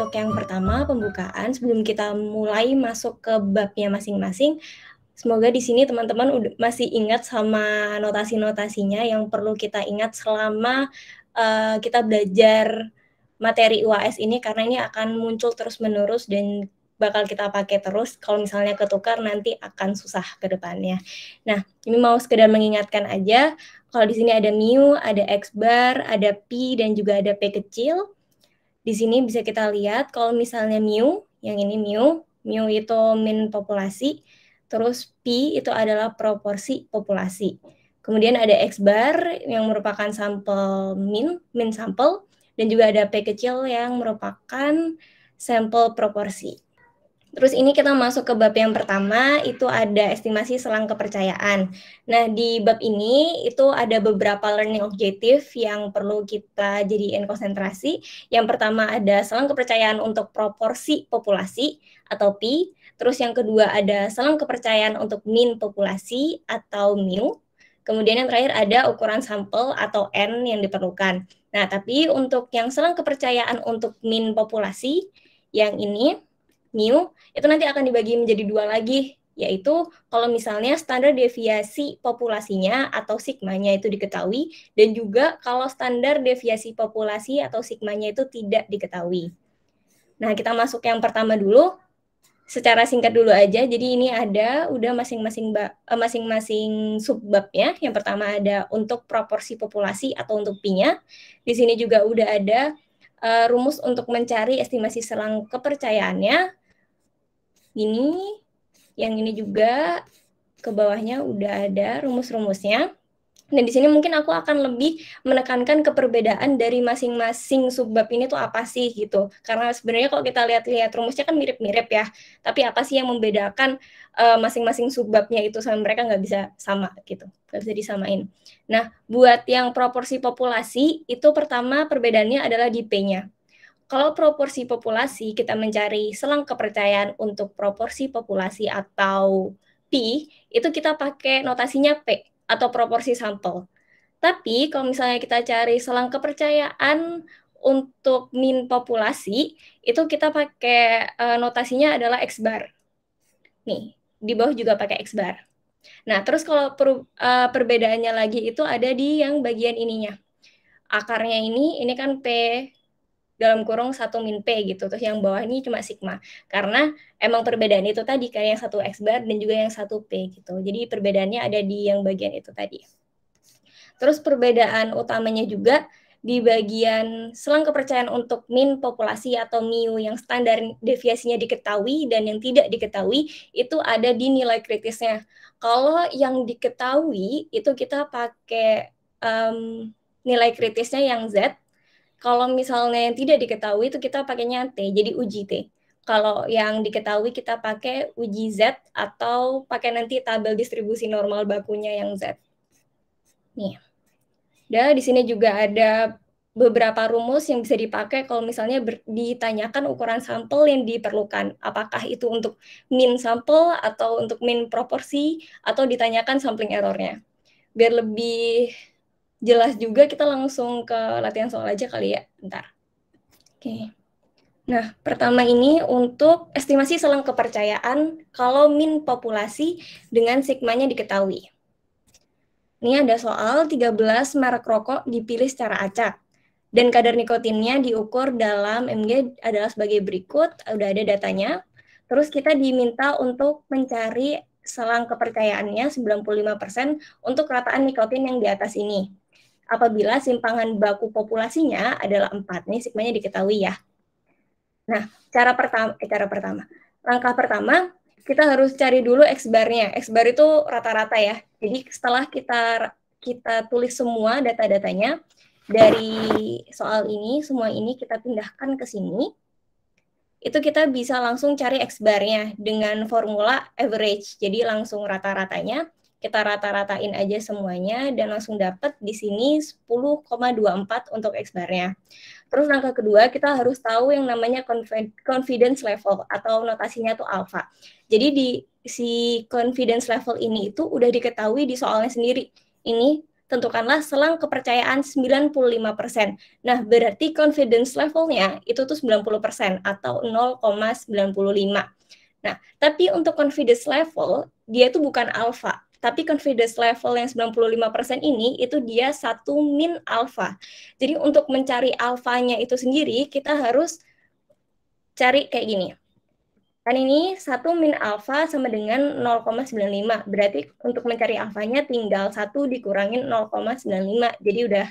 untuk yang pertama pembukaan, sebelum kita mulai masuk ke babnya masing-masing, semoga di sini teman-teman masih ingat sama notasi-notasinya yang perlu kita ingat selama kita belajar materi UAS ini, karena ini akan muncul terus-menerus dan bakal kita pakai terus. Kalau misalnya ketukar nanti akan susah ke depannya. Nah, ini mau sekedar mengingatkan aja, kalau di sini ada mu, ada x bar, ada pi, dan juga ada p kecil. Di sini bisa kita lihat kalau misalnya mu, yang ini mu itu min populasi, terus pi itu adalah proporsi populasi. Kemudian ada x bar yang merupakan sampel min sampel, dan juga ada p kecil yang merupakan sampel proporsi. Terus ini kita masuk ke bab yang pertama, itu ada estimasi selang kepercayaan. Nah, di bab ini itu ada beberapa learning objective yang perlu kita jadiin konsentrasi. Yang pertama ada selang kepercayaan untuk proporsi populasi atau P. Terus yang kedua ada selang kepercayaan untuk mean populasi atau mu. Kemudian yang terakhir ada ukuran sampel atau N yang diperlukan. Nah, tapi untuk yang selang kepercayaan untuk mean populasi, yang ini, mu, itu nanti akan dibagi menjadi dua lagi, yaitu kalau misalnya standar deviasi populasinya atau sigmanya itu diketahui, dan juga kalau standar deviasi populasi atau sigmanya itu tidak diketahui. Nah, kita masuk yang pertama dulu, secara singkat dulu aja. Jadi ini ada udah masing-masing subbabnya. Yang pertama ada untuk proporsi populasi atau untuk pi-nya. Di sini juga udah ada rumus untuk mencari estimasi selang kepercayaannya. Ini, yang ini juga ke bawahnya udah ada rumus-rumusnya. Dan di sini mungkin aku akan lebih menekankan ke perbedaan dari masing-masing subbab ini tuh apa sih gitu. Karena sebenarnya kalau kita lihat-lihat rumusnya kan mirip-mirip ya. Tapi apa sih yang membedakan masing-masing subbabnya itu sama mereka nggak bisa sama gitu. Nggak bisa disamain. Nah, buat yang proporsi populasi, itu pertama perbedaannya adalah di P-nya. Kalau proporsi populasi, kita mencari selang kepercayaan untuk proporsi populasi atau P, itu kita pakai notasinya P atau proporsi sampel. Tapi kalau misalnya kita cari selang kepercayaan untuk mean populasi, itu kita pakai notasinya adalah X bar. Nih, di bawah juga pakai X bar. Nah, terus kalau perbedaannya lagi itu ada di yang bagian ininya. Akarnya ini kan P dalam kurung 1 min P gitu. Terus yang bawah ini cuma sigma. Karena emang perbedaan itu tadi, kayak yang satu X bar dan juga yang satu P gitu. Jadi perbedaannya ada di yang bagian itu tadi. Terus perbedaan utamanya juga di bagian selang kepercayaan untuk mean populasi atau mu yang standar deviasinya diketahui dan yang tidak diketahui itu ada di nilai kritisnya. Kalau yang diketahui itu kita pakai nilai kritisnya yang Z. Kalau misalnya yang tidak diketahui itu kita pakainya T, jadi uji T. Kalau yang diketahui kita pakai uji Z atau pakai nanti tabel distribusi normal bakunya yang Z. Nih. Dan di sini juga ada beberapa rumus yang bisa dipakai kalau misalnya ditanyakan ukuran sampel yang diperlukan. Apakah itu untuk mean sampel atau untuk mean proporsi atau ditanyakan sampling errornya. Biar lebih jelas juga kita langsung ke latihan soal aja kali ya. Bentar. Oke. Nah, pertama ini untuk estimasi selang kepercayaan kalau mean populasi dengan sigmanya diketahui. Ini ada soal 13 merek rokok dipilih secara acak. Dan kadar nikotinnya diukur dalam mg adalah sebagai berikut, udah ada datanya. Terus kita diminta untuk mencari selang kepercayaannya 95% untuk rataan nikotin yang di atas ini. Apabila simpangan baku populasinya adalah 4, nih sigmanya diketahui ya. Nah, langkah pertama, kita harus cari dulu X bar-nya. X bar itu rata-rata ya. Jadi setelah kita tulis semua data-datanya, dari soal ini, semua ini kita pindahkan ke sini, itu kita bisa langsung cari X bar-nya dengan formula average. Jadi langsung rata-ratanya, kita rata-ratain aja semuanya, dan langsung dapat di sini 10,24 untuk X bar-nya. Terus langkah kedua, kita harus tahu yang namanya confidence level, atau notasinya itu alpha. Jadi di si confidence level ini itu udah diketahui di soalnya sendiri. Ini tentukanlah selang kepercayaan 95%. Nah, berarti confidence levelnya itu tuh 90% atau 0,95. Nah, tapi untuk confidence level, dia itu bukan alpha. Tapi confidence level yang 95% ini, itu dia satu min alpha. Jadi untuk mencari alfanya itu sendiri, kita harus cari kayak gini. Kan ini 1 min alfa sama dengan 0,95. Berarti untuk mencari alfanya tinggal 1 dikurangin 0,95. Jadi udah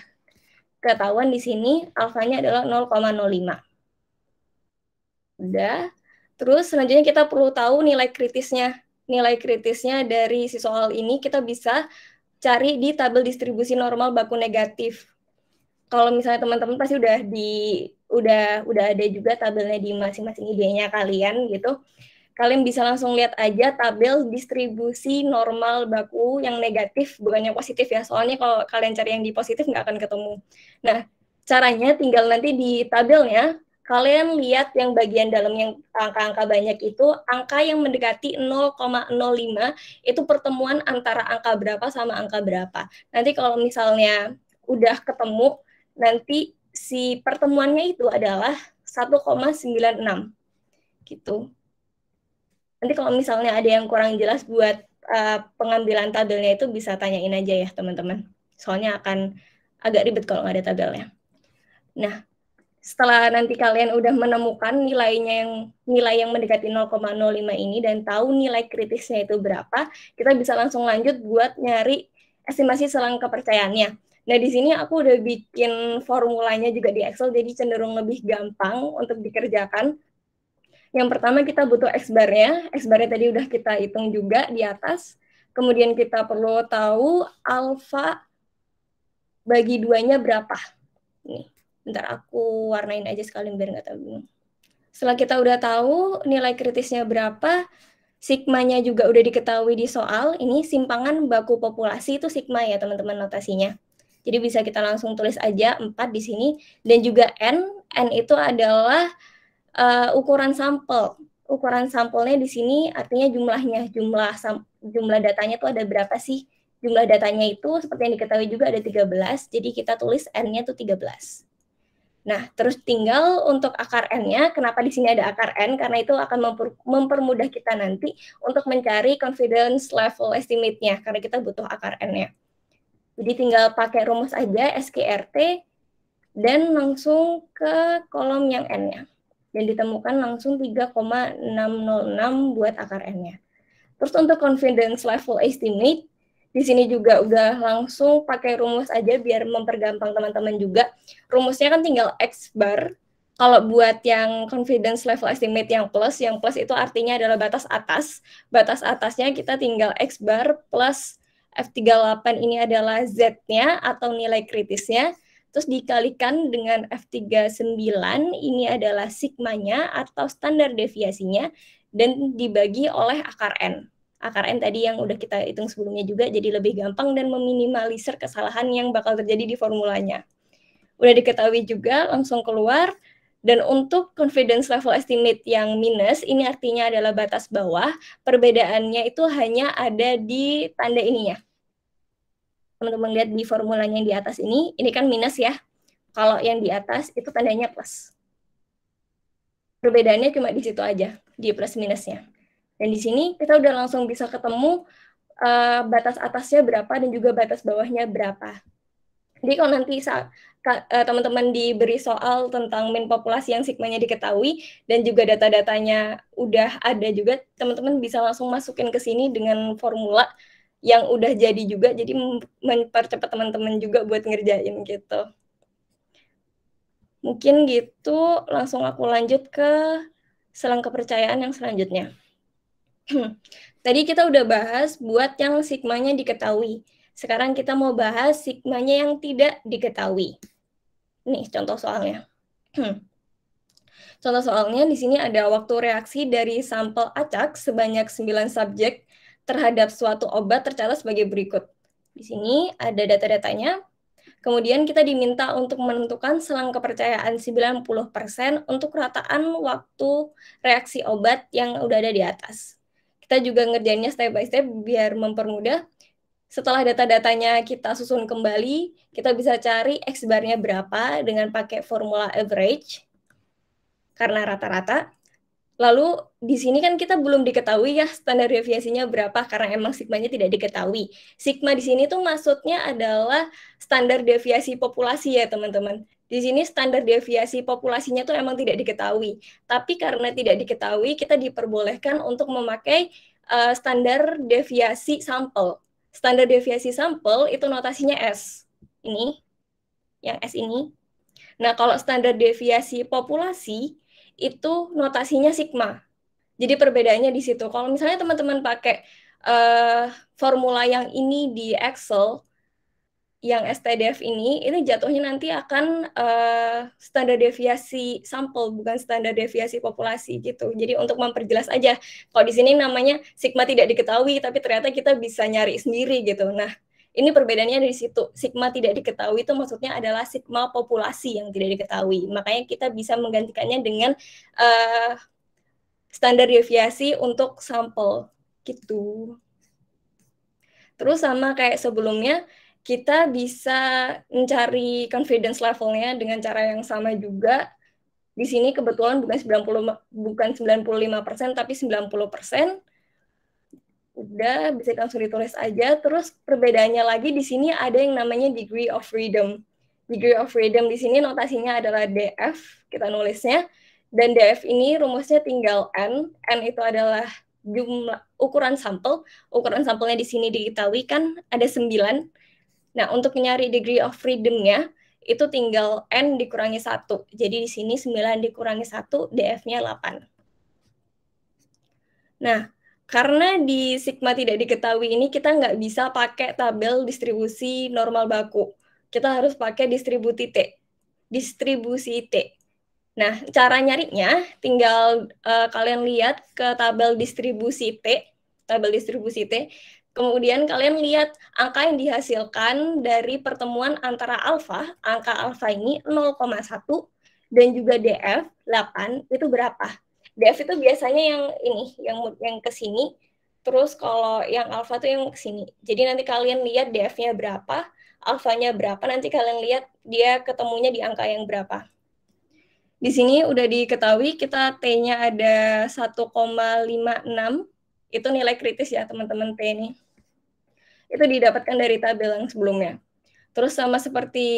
ketahuan di sini alfanya adalah 0,05. Udah. Terus selanjutnya kita perlu tahu nilai kritisnya. Nilai kritisnya dari si soal ini kita bisa cari di tabel distribusi normal baku negatif. Kalau misalnya teman-teman pasti udah ada juga tabelnya di masing-masing ID-nya kalian gitu. Kalian bisa langsung lihat aja tabel distribusi normal baku yang negatif, bukan yang positif ya. Soalnya kalau kalian cari yang di positif nggak akan ketemu. Nah, caranya tinggal nanti di tabelnya, kalian lihat yang bagian dalam yang angka-angka banyak itu, angka yang mendekati 0,05 itu pertemuan antara angka berapa sama angka berapa. Nanti kalau misalnya udah ketemu, nanti si pertemuannya itu adalah 1,96 gitu. Nanti kalau misalnya ada yang kurang jelas buat pengambilan tabelnya itu bisa tanyain aja ya teman-teman. Soalnya akan agak ribet kalau nggak ada tabelnya. Nah, setelah nanti kalian udah menemukan nilai yang mendekati 0,05 ini dan tahu nilai kritisnya itu berapa, kita bisa langsung lanjut buat nyari estimasi selang kepercayaannya. Nah, di sini aku udah bikin formulanya juga di Excel, jadi cenderung lebih gampang untuk dikerjakan. Yang pertama kita butuh X-bar-nya. X-bar-nya tadi udah kita hitung juga di atas. Kemudian kita perlu tahu alfa bagi 2-nya berapa. Nih, bentar aku warnain aja sekalian biar nggak tahu. Setelah kita udah tahu nilai kritisnya berapa, sigmanya juga udah diketahui di soal. Ini simpangan baku populasi itu sigma ya teman-teman notasinya. Jadi bisa kita langsung tulis aja 4 di sini. Dan juga N. N itu adalah ukuran sampel. Ukuran sampelnya di sini artinya jumlahnya, jumlah datanya itu ada berapa sih? Jumlah datanya itu seperti yang diketahui juga ada 13, jadi kita tulis N-nya itu 13. Nah, terus tinggal untuk akar N-nya, kenapa di sini ada akar N? Karena itu akan mempermudah kita nanti untuk mencari confidence level estimate-nya, karena kita butuh akar N-nya. Jadi tinggal pakai rumus aja, SKRT, dan langsung ke kolom yang N-nya. Dan ditemukan langsung 3,606 buat akar N-nya. Terus untuk confidence level estimate, di sini juga udah langsung pakai rumus aja biar mempergampang teman-teman juga. Rumusnya kan tinggal X bar. Kalau buat yang confidence level estimate yang plus itu artinya adalah batas atas. Batas atasnya kita tinggal X bar plus F38 ini adalah Z-nya atau nilai kritisnya. Terus dikalikan dengan F39, ini adalah sigmanya atau standar deviasinya, dan dibagi oleh akar N. Akar N tadi yang udah kita hitung sebelumnya juga, jadi lebih gampang dan meminimalisir kesalahan yang bakal terjadi di formulanya. Udah diketahui juga, langsung keluar. Dan untuk confidence level estimate yang minus, ini artinya adalah batas bawah, perbedaannya itu hanya ada di tanda ininya. Teman-teman lihat di formulanya yang di atas ini kan minus ya. Kalau yang di atas itu tandanya plus. Perbedaannya cuma di situ aja, di plus minusnya. Dan di sini kita udah langsung bisa ketemu batas atasnya berapa dan juga batas bawahnya berapa. Jadi kalau nanti teman-teman diberi soal tentang min populasi yang sigmanya diketahui dan juga data-datanya udah ada juga, teman-teman bisa langsung masukin ke sini dengan formula yang udah jadi juga, jadi mempercepat teman-teman juga buat ngerjain gitu. Mungkin gitu, langsung aku lanjut ke selang kepercayaan yang selanjutnya. Tadi kita udah bahas buat yang sigmanya diketahui. Sekarang kita mau bahas sigmanya yang tidak diketahui. Nih contoh soalnya. Contoh soalnya di sini ada waktu reaksi dari sampel acak sebanyak 9 subjek terhadap suatu obat tercatat sebagai berikut. Di sini ada data-datanya. Kemudian kita diminta untuk menentukan selang kepercayaan 90% untuk rataan waktu reaksi obat yang udah ada di atas. Kita juga ngerjainnya step by step biar mempermudah. Setelah data-datanya kita susun kembali, kita bisa cari X-bar-nya berapa dengan pakai formula average, karena rata-rata. Lalu di sini kan kita belum diketahui ya standar deviasinya berapa karena emang sigmanya tidak diketahui. Sigma di sini tuh maksudnya adalah standar deviasi populasi ya teman-teman. Di sini standar deviasi populasinya tuh emang tidak diketahui. Tapi karena tidak diketahui, kita diperbolehkan untuk memakai standar deviasi sampel. Standar deviasi sampel itu notasinya S. Ini, yang S ini. Nah, kalau standar deviasi populasi itu notasinya sigma. Jadi perbedaannya di situ. Kalau misalnya teman-teman pakai formula yang ini di Excel, yang STDF ini jatuhnya nanti akan standar deviasi sampel, bukan standar deviasi populasi gitu. Jadi untuk memperjelas aja, kalau di sini namanya sigma tidak diketahui, tapi ternyata kita bisa nyari sendiri gitu. Nah, ini perbedaannya dari situ. Sigma tidak diketahui itu maksudnya adalah sigma populasi yang tidak diketahui. Makanya kita bisa menggantikannya dengan standar deviasi untuk sampel gitu. Terus sama kayak sebelumnya, kita bisa mencari confidence levelnya dengan cara yang sama juga. Di sini kebetulan bukan 95%, tapi 90%. Udah, bisa langsung ditulis aja. Terus perbedaannya lagi di sini ada yang namanya degree of freedom. Degree of freedom di sini notasinya adalah DF, kita nulisnya. Dan DF ini rumusnya tinggal N. N itu adalah jumlah ukuran sampel. Ukuran sampelnya di sini diketahui kan ada 9. Nah, untuk nyari degree of freedom-nya itu tinggal N dikurangi 1. Jadi di sini 9 dikurangi 1, DF-nya 8. Nah, karena di sigma tidak diketahui ini kita nggak bisa pakai tabel distribusi normal baku. Kita harus pakai distribusi T. Nah, cara nyarinya tinggal kalian lihat ke tabel distribusi T. Kemudian kalian lihat angka yang dihasilkan dari pertemuan antara alfa, angka alfa ini 0,1 dan juga DF 8 itu berapa? DF itu biasanya yang ini, yang ke sini. Terus kalau yang alfa itu yang ke sini. Jadi nanti kalian lihat DF-nya berapa, alfanya berapa, nanti kalian lihat dia ketemunya di angka yang berapa. Di sini udah diketahui kita T-nya ada 1,56. Itu nilai kritis ya teman-teman T ini. Itu didapatkan dari tabel yang sebelumnya. Terus sama seperti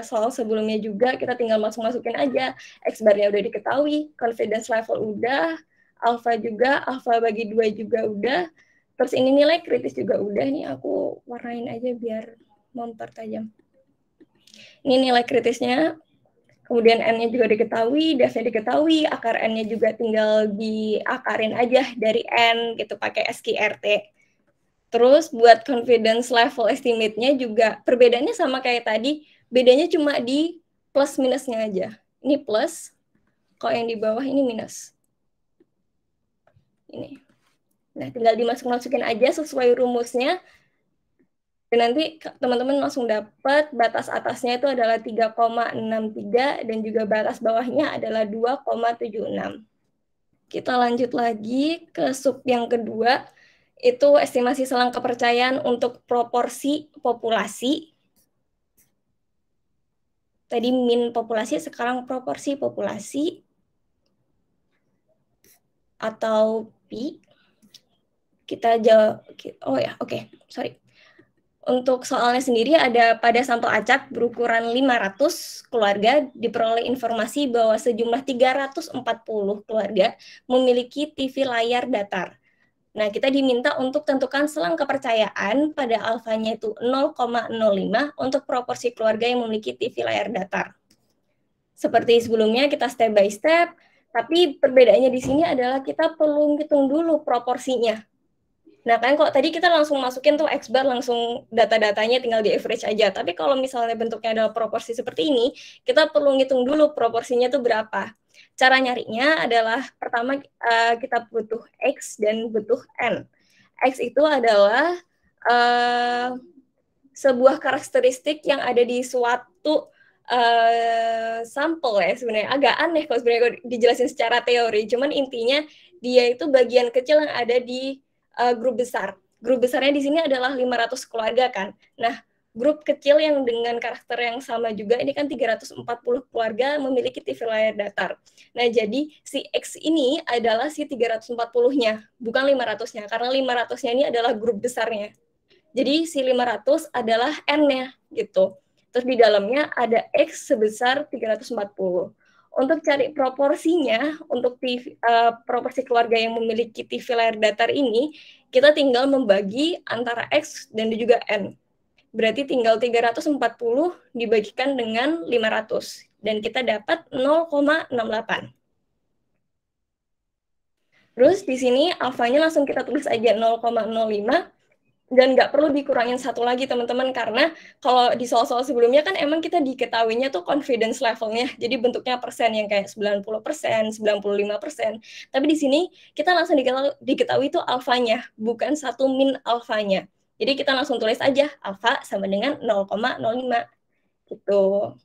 soal sebelumnya juga, kita tinggal masukin aja. X-bar-nya udah diketahui, confidence level udah, alpha juga, alpha bagi 2 juga udah. Terus ini nilai kritis juga udah. Nih aku warnain aja biar mempertajam. Ini nilai kritisnya. Kemudian N-nya juga diketahui, DF-nya diketahui, akar N-nya juga tinggal diakarin aja dari N gitu pakai SQRT. Terus buat confidence level estimate-nya juga perbedaannya sama kayak tadi, bedanya cuma di plus minusnya aja. Ini plus, kalau yang di bawah ini minus. Ini. Nah, tinggal dimasukin aja sesuai rumusnya. Dan nanti teman-teman langsung dapat batas atasnya itu adalah 3,63 dan juga batas bawahnya adalah 2,76. Kita lanjut lagi ke sub yang kedua, itu estimasi selang kepercayaan untuk proporsi populasi. Tadi min populasi, sekarang proporsi populasi atau pi. Kita jawab, oh ya, oke, sorry. Untuk soalnya sendiri ada pada sampel acak berukuran 500 keluarga diperoleh informasi bahwa sejumlah 340 keluarga memiliki TV layar datar. Nah, kita diminta untuk tentukan selang kepercayaan pada alfanya itu 0,05 untuk proporsi keluarga yang memiliki TV layar datar. Seperti sebelumnya kita step by step, tapi perbedaannya di sini adalah kita perlu hitung dulu proporsinya. Nah, kan kok tadi kita langsung masukin tuh X-bar, langsung data-datanya tinggal di average aja. Tapi kalau misalnya bentuknya adalah proporsi seperti ini, kita perlu ngitung dulu proporsinya tuh berapa. Cara nyarinya adalah pertama kita butuh X dan butuh N. X itu adalah sebuah karakteristik yang ada di suatu sampel ya sebenarnya. Agak aneh kalau sebenarnya dijelasin secara teori. Cuman intinya dia itu bagian kecil yang ada di grup besar. grup besarnya di sini adalah 500 keluarga kan. Nah, grup kecil yang dengan karakter yang sama juga, ini kan 340 keluarga memiliki TV layar datar. Nah, jadi si X ini adalah si 340-nya, bukan 500-nya, karena 500-nya ini adalah grup besarnya. Jadi si 500 adalah N-nya gitu. Terus di dalamnya ada X sebesar 340. Untuk cari proporsinya, untuk proporsi keluarga yang memiliki TV layar datar ini, kita tinggal membagi antara X dan juga N. Berarti tinggal 340 dibagikan dengan 500. Dan kita dapat 0,68. Terus di sini alfanya langsung kita tulis aja 0,05. Dan nggak perlu dikurangin satu lagi teman-teman, karena kalau di soal-soal sebelumnya kan emang kita diketahuinya tuh confidence levelnya, jadi bentuknya persen yang kayak 90%, 95%. Tapi di sini kita langsung diketahui itu alfanya, bukan satu min alfanya. Jadi kita langsung tulis aja alfa sama dengan 0,05 gitu.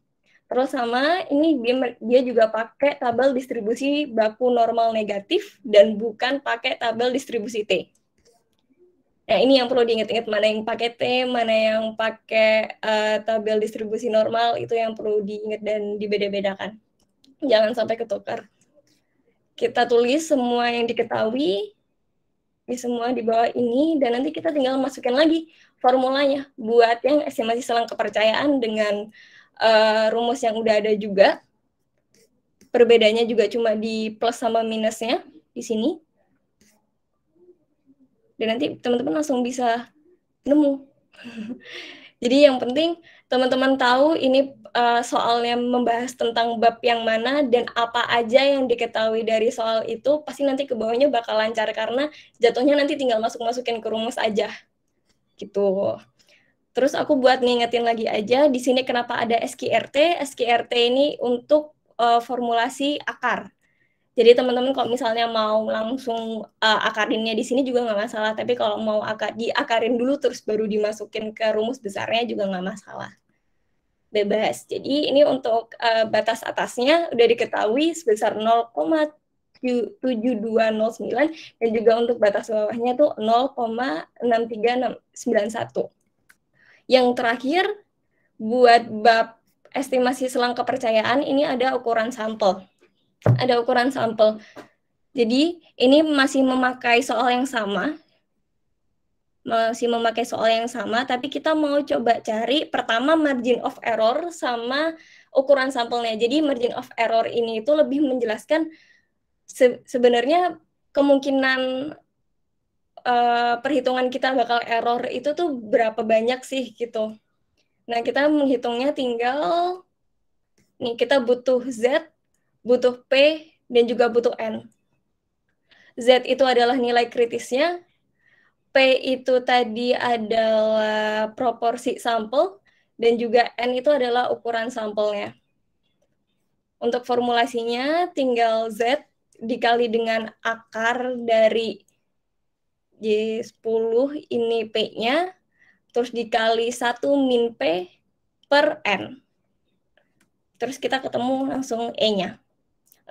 Terus sama ini dia juga pakai tabel distribusi baku normal negatif dan bukan pakai tabel distribusi T. Nah, ini yang perlu diingat-ingat, mana yang pakai T, mana yang pakai tabel distribusi normal, itu yang perlu diingat dan dibeda-bedakan. Jangan sampai ketukar. Kita tulis semua yang diketahui, di semua di bawah ini, dan nanti kita tinggal masukin lagi formulanya buat yang estimasi selang kepercayaan dengan rumus yang udah ada juga. Perbedaannya juga cuma di plus sama minusnya di sini. Dan nanti teman-teman langsung bisa nemu. Jadi yang penting teman-teman tahu ini soalnya membahas tentang bab yang mana dan apa aja yang diketahui dari soal itu, pasti nanti ke bawahnya bakal lancar karena jatuhnya nanti tinggal masukin ke rumus aja. Gitu. Terus aku buat ngingetin lagi aja, di sini kenapa ada SQRT. SQRT ini untuk formulasi akar. Jadi teman-teman kalau misalnya mau langsung akarinnya di sini juga nggak masalah, tapi kalau mau diakarin dulu terus baru dimasukin ke rumus besarnya juga nggak masalah. Bebas. Jadi ini untuk batas atasnya udah diketahui sebesar 0,7209 dan juga untuk batas bawahnya tuh 0,63691. Yang terakhir buat bab estimasi selang kepercayaan ini ada ukuran sampel. Ada ukuran sampel. Jadi ini masih memakai soal yang sama, tapi kita mau coba cari pertama margin of error sama ukuran sampelnya. Jadi margin of error ini itu lebih menjelaskan sebenarnya kemungkinan perhitungan kita bakal error itu tuh berapa banyak sih gitu. Nah, kita menghitungnya tinggal nih, kita butuh Z, butuh P, dan juga butuh N. Z itu adalah nilai kritisnya, P itu tadi adalah proporsi sampel, dan juga N itu adalah ukuran sampelnya. Untuk formulasinya tinggal Z dikali dengan akar dari J10, ini P-nya, terus dikali 1 min P per N. Terus kita ketemu langsung E-nya,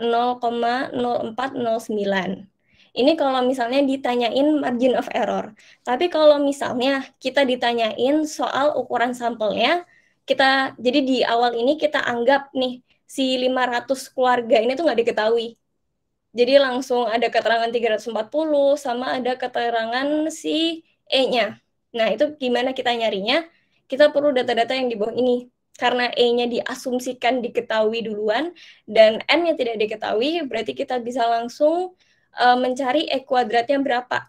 0,0409. Ini kalau misalnya ditanyain margin of error. Tapi kalau misalnya kita ditanyain soal ukuran sampelnya, jadi di awal ini kita anggap nih, si 500 keluarga ini tuh nggak diketahui. Jadi langsung ada keterangan 340 sama ada keterangan si E-nya. Nah, itu gimana kita nyarinya? Kita perlu data-data yang di bawah ini. Karena E-nya diasumsikan diketahui duluan dan N-nya tidak diketahui, berarti kita bisa langsung mencari E kuadratnya berapa.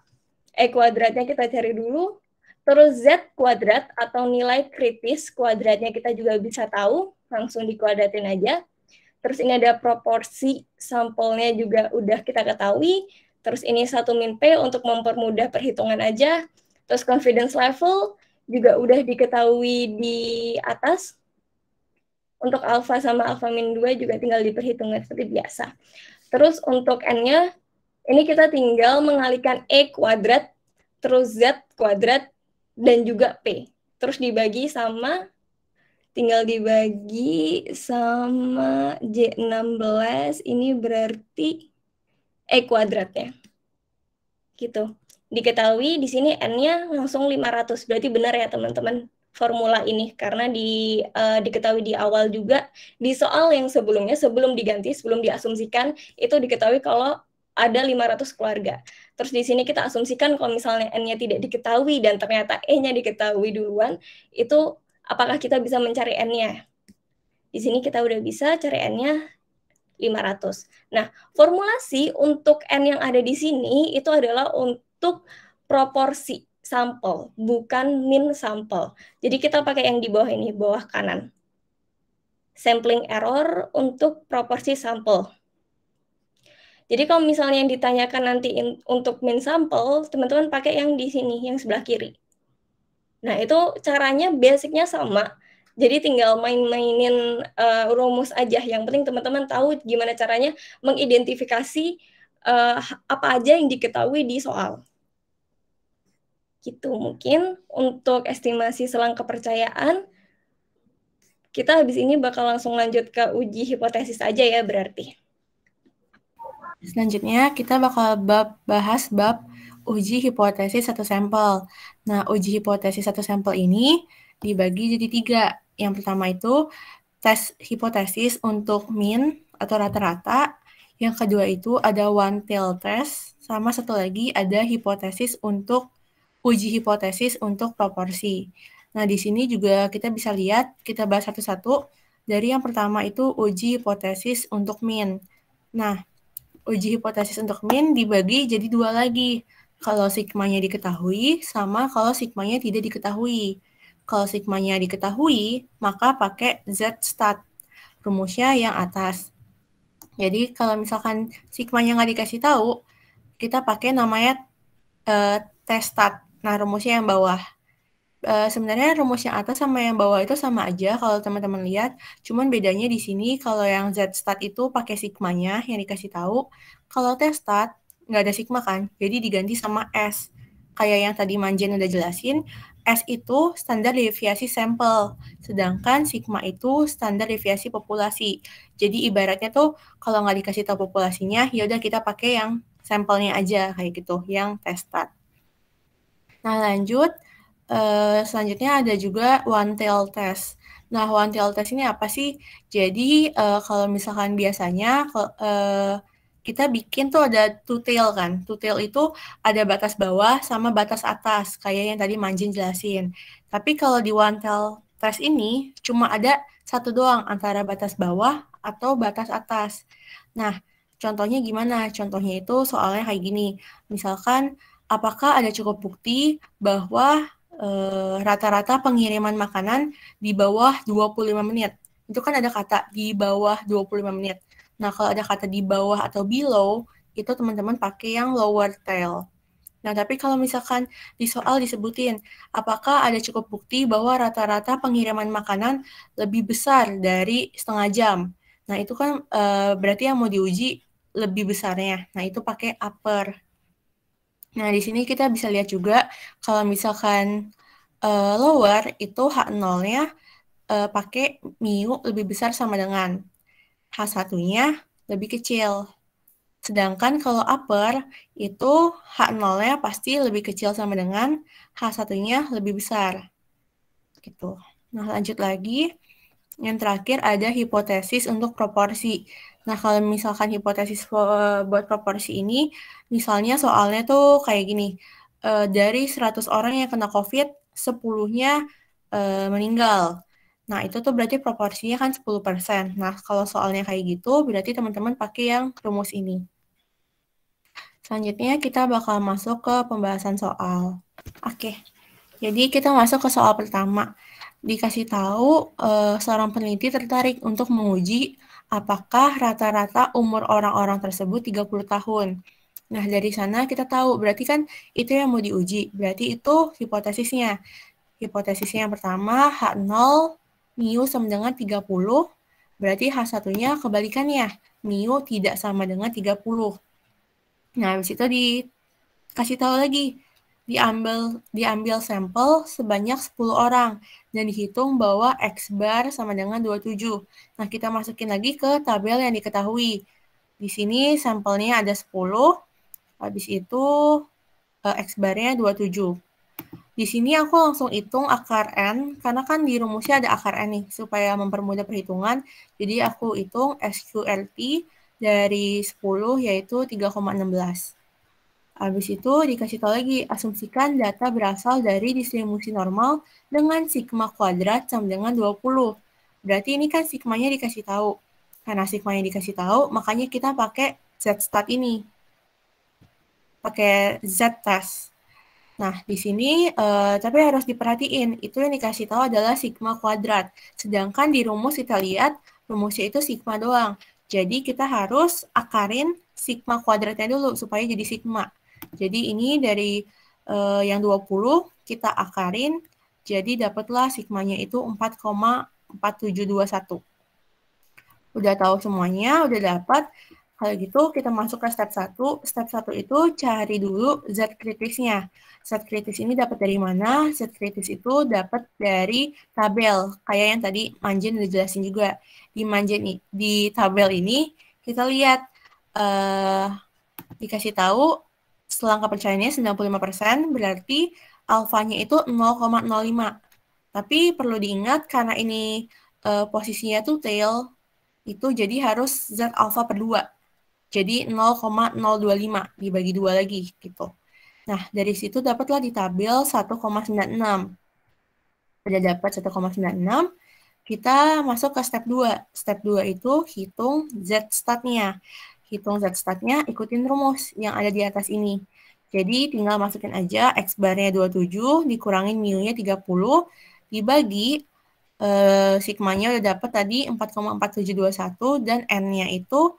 E kuadratnya kita cari dulu, terus Z kuadrat atau nilai kritis kuadratnya kita juga bisa tahu, langsung dikuadratin aja. Terus ini ada proporsi sampelnya juga udah kita ketahui. Terus ini 1 min P untuk mempermudah perhitungan aja. Terus confidence level juga udah diketahui di atas. Untuk alfa sama alfa min 2 juga tinggal diperhitungkan seperti biasa. Terus untuk N-nya, ini kita tinggal mengalihkan E kuadrat, terus Z kuadrat, dan juga P. Terus tinggal dibagi sama J16, ini berarti E kuadratnya. Gitu. diketahui di sini N-nya langsung 500. Berarti benar ya teman-teman formula ini, karena diketahui di awal juga di soal yang sebelumnya, sebelum diganti, sebelum diasumsikan, itu diketahui kalau ada 500 keluarga. Terus di sini kita asumsikan kalau misalnya N-nya tidak diketahui dan ternyata E-nya diketahui duluan, itu apakah kita bisa mencari N-nya? Di sini kita udah bisa cari N-nya 500. Nah, formulasi untuk N yang ada di sini itu adalah untuk proporsi sampel, bukan min sampel. Jadi kita pakai yang di bawah ini, bawah kanan. Sampling error untuk proporsi sampel. Jadi kalau misalnya yang ditanyakan nanti untuk min sampel, teman-teman pakai yang di sini, yang sebelah kiri. Nah, itu caranya basicnya sama. Jadi tinggal main-mainin rumus aja. Yang penting teman-teman tahu gimana caranya mengidentifikasi apa aja yang diketahui di soal. Gitu mungkin untuk estimasi selang kepercayaan. Kita habis ini bakal langsung lanjut ke uji hipotesis aja ya berarti. Selanjutnya kita bakal bahas bab uji hipotesis satu sampel. Nah, uji hipotesis satu sampel ini dibagi jadi 3. Yang pertama itu tes hipotesis untuk mean atau rata-rata. Yang kedua itu ada one tail test. Sama satu lagi ada hipotesis untuk uji hipotesis untuk proporsi. Nah, di sini juga kita bisa lihat, kita bahas satu-satu. Dari yang pertama itu uji hipotesis untuk mean. Nah, uji hipotesis untuk mean dibagi jadi 2 lagi. Kalau sigmanya diketahui sama kalau sigmanya tidak diketahui. Kalau sigmanya diketahui, maka pakai Z-stat, rumusnya yang atas. Jadi kalau misalkan sigmanya nggak dikasih tahu, kita pakai namanya T-stat. Nah, rumusnya yang bawah. Sebenarnya rumus yang atas sama yang bawah itu sama aja kalau teman-teman lihat. Cuman bedanya di sini kalau yang Z-stat itu pakai sigmanya yang dikasih tahu. Kalau T-stat nggak ada sigma kan, jadi diganti sama S. Kayak yang tadi Manjen udah jelasin, S itu standar deviasi sampel, sedangkan sigma itu standar deviasi populasi. Jadi ibaratnya tuh kalau nggak dikasih tahu populasinya, ya udah kita pakai yang sampelnya aja kayak gitu, yang T-stat. Nah, lanjut. Selanjutnya ada juga one tail test. Nah, one tail test ini apa sih? Jadi, kalau misalkan biasanya kita bikin tuh ada two tail kan. Two tail itu ada batas bawah sama batas atas, kayak yang tadi Manjin jelasin. Tapi kalau di one tail test ini cuma ada satu doang antara batas bawah atau batas atas. Nah, contohnya gimana? Contohnya itu soalnya kayak gini. Misalkan, apakah ada cukup bukti bahwa rata-rata pengiriman makanan di bawah 25 menit. Itu kan ada kata di bawah 25 menit. Nah, kalau ada kata di bawah atau below, itu teman-teman pakai yang lower tail. Nah, tapi kalau misalkan di soal disebutin, apakah ada cukup bukti bahwa rata-rata pengiriman makanan lebih besar dari setengah jam? Nah, itu kan berarti yang mau diuji lebih besarnya. Nah, itu pakai upper. Nah, di sini kita bisa lihat juga kalau misalkan lower itu H0-nya pakai mu lebih besar sama dengan H1-nya lebih kecil. Sedangkan kalau upper itu H0-nya pasti lebih kecil sama dengan H1-nya lebih besar. Gitu. Nah, lanjut lagi. Yang terakhir ada hipotesis untuk proporsi. Nah, kalau misalkan hipotesis buat proporsi ini, misalnya soalnya tuh kayak gini. Dari 100 orang yang kena COVID, 10-nya meninggal. Nah, itu tuh berarti proporsinya kan 10%. Nah, kalau soalnya kayak gitu, berarti teman-teman pakai yang rumus ini. Selanjutnya kita bakal masuk ke pembahasan soal. Oke, jadi kita masuk ke soal pertama. Dikasih tahu seorang peneliti tertarik untuk menguji apakah rata-rata umur orang-orang tersebut 30 tahun. Nah, dari sana kita tahu, berarti kan itu yang mau diuji. Berarti itu hipotesisnya. Hipotesisnya yang pertama, H0 mu sama dengan 30. Berarti H1-nya kebalikannya. Mu tidak sama dengan 30. Nah, habis itu dikasih tahu lagi. Diambil sampel sebanyak 10 orang dan dihitung bahwa X bar sama dengan 27. Nah, kita masukin lagi ke tabel yang diketahui. Di sini sampelnya ada 10. Habis itu X bar-nya 27. Di sini aku langsung hitung akar N, karena kan di rumusnya ada akar N nih, supaya mempermudah perhitungan. Jadi aku hitung SQRT dari 10 yaitu 3,16. Habis itu dikasih tahu lagi, asumsikan data berasal dari distribusi normal dengan sigma kuadrat sama dengan 20. Berarti ini kan sigmanya dikasih tahu. Karena sigmanya dikasih tahu, makanya kita pakai Z-stat ini. Pakai Z-test. Nah, di sini tapi harus diperhatiin, itu yang dikasih tahu adalah sigma kuadrat. Sedangkan di rumus kita lihat, rumusnya itu sigma doang. Jadi kita harus akarin sigma kuadratnya dulu supaya jadi sigma. Jadi ini dari yang 20 kita akarin, jadi dapatlah sigmanya itu 4,4721. Udah tahu semuanya, udah dapat. Kalau gitu kita masuk ke step 1. Step 1 itu cari dulu zat kritisnya. Zat kritis ini dapat dari mana? Zat kritis itu dapat dari tabel. Kayak yang tadi Manjen udah jelasin juga. Di tabel ini kita lihat dikasih tahu selang kepercayaannya 95%, berarti alfanya itu 0,05. Tapi perlu diingat karena ini posisinya tuh tail, itu jadi harus Z alfa per 2. Jadi 0,025 dibagi 2 lagi gitu. Nah, dari situ dapatlah di tabel 1,96. Udah dapat 1,96, kita masuk ke step 2. Step 2 itu hitung Z-statnya. Hitung Z-statnya, ikutin rumus yang ada di atas ini. Jadi tinggal masukin aja X bar-nya 27, dikurangin mu-nya 30, dibagi sigmanya udah dapat tadi 4,4721 dan N-nya itu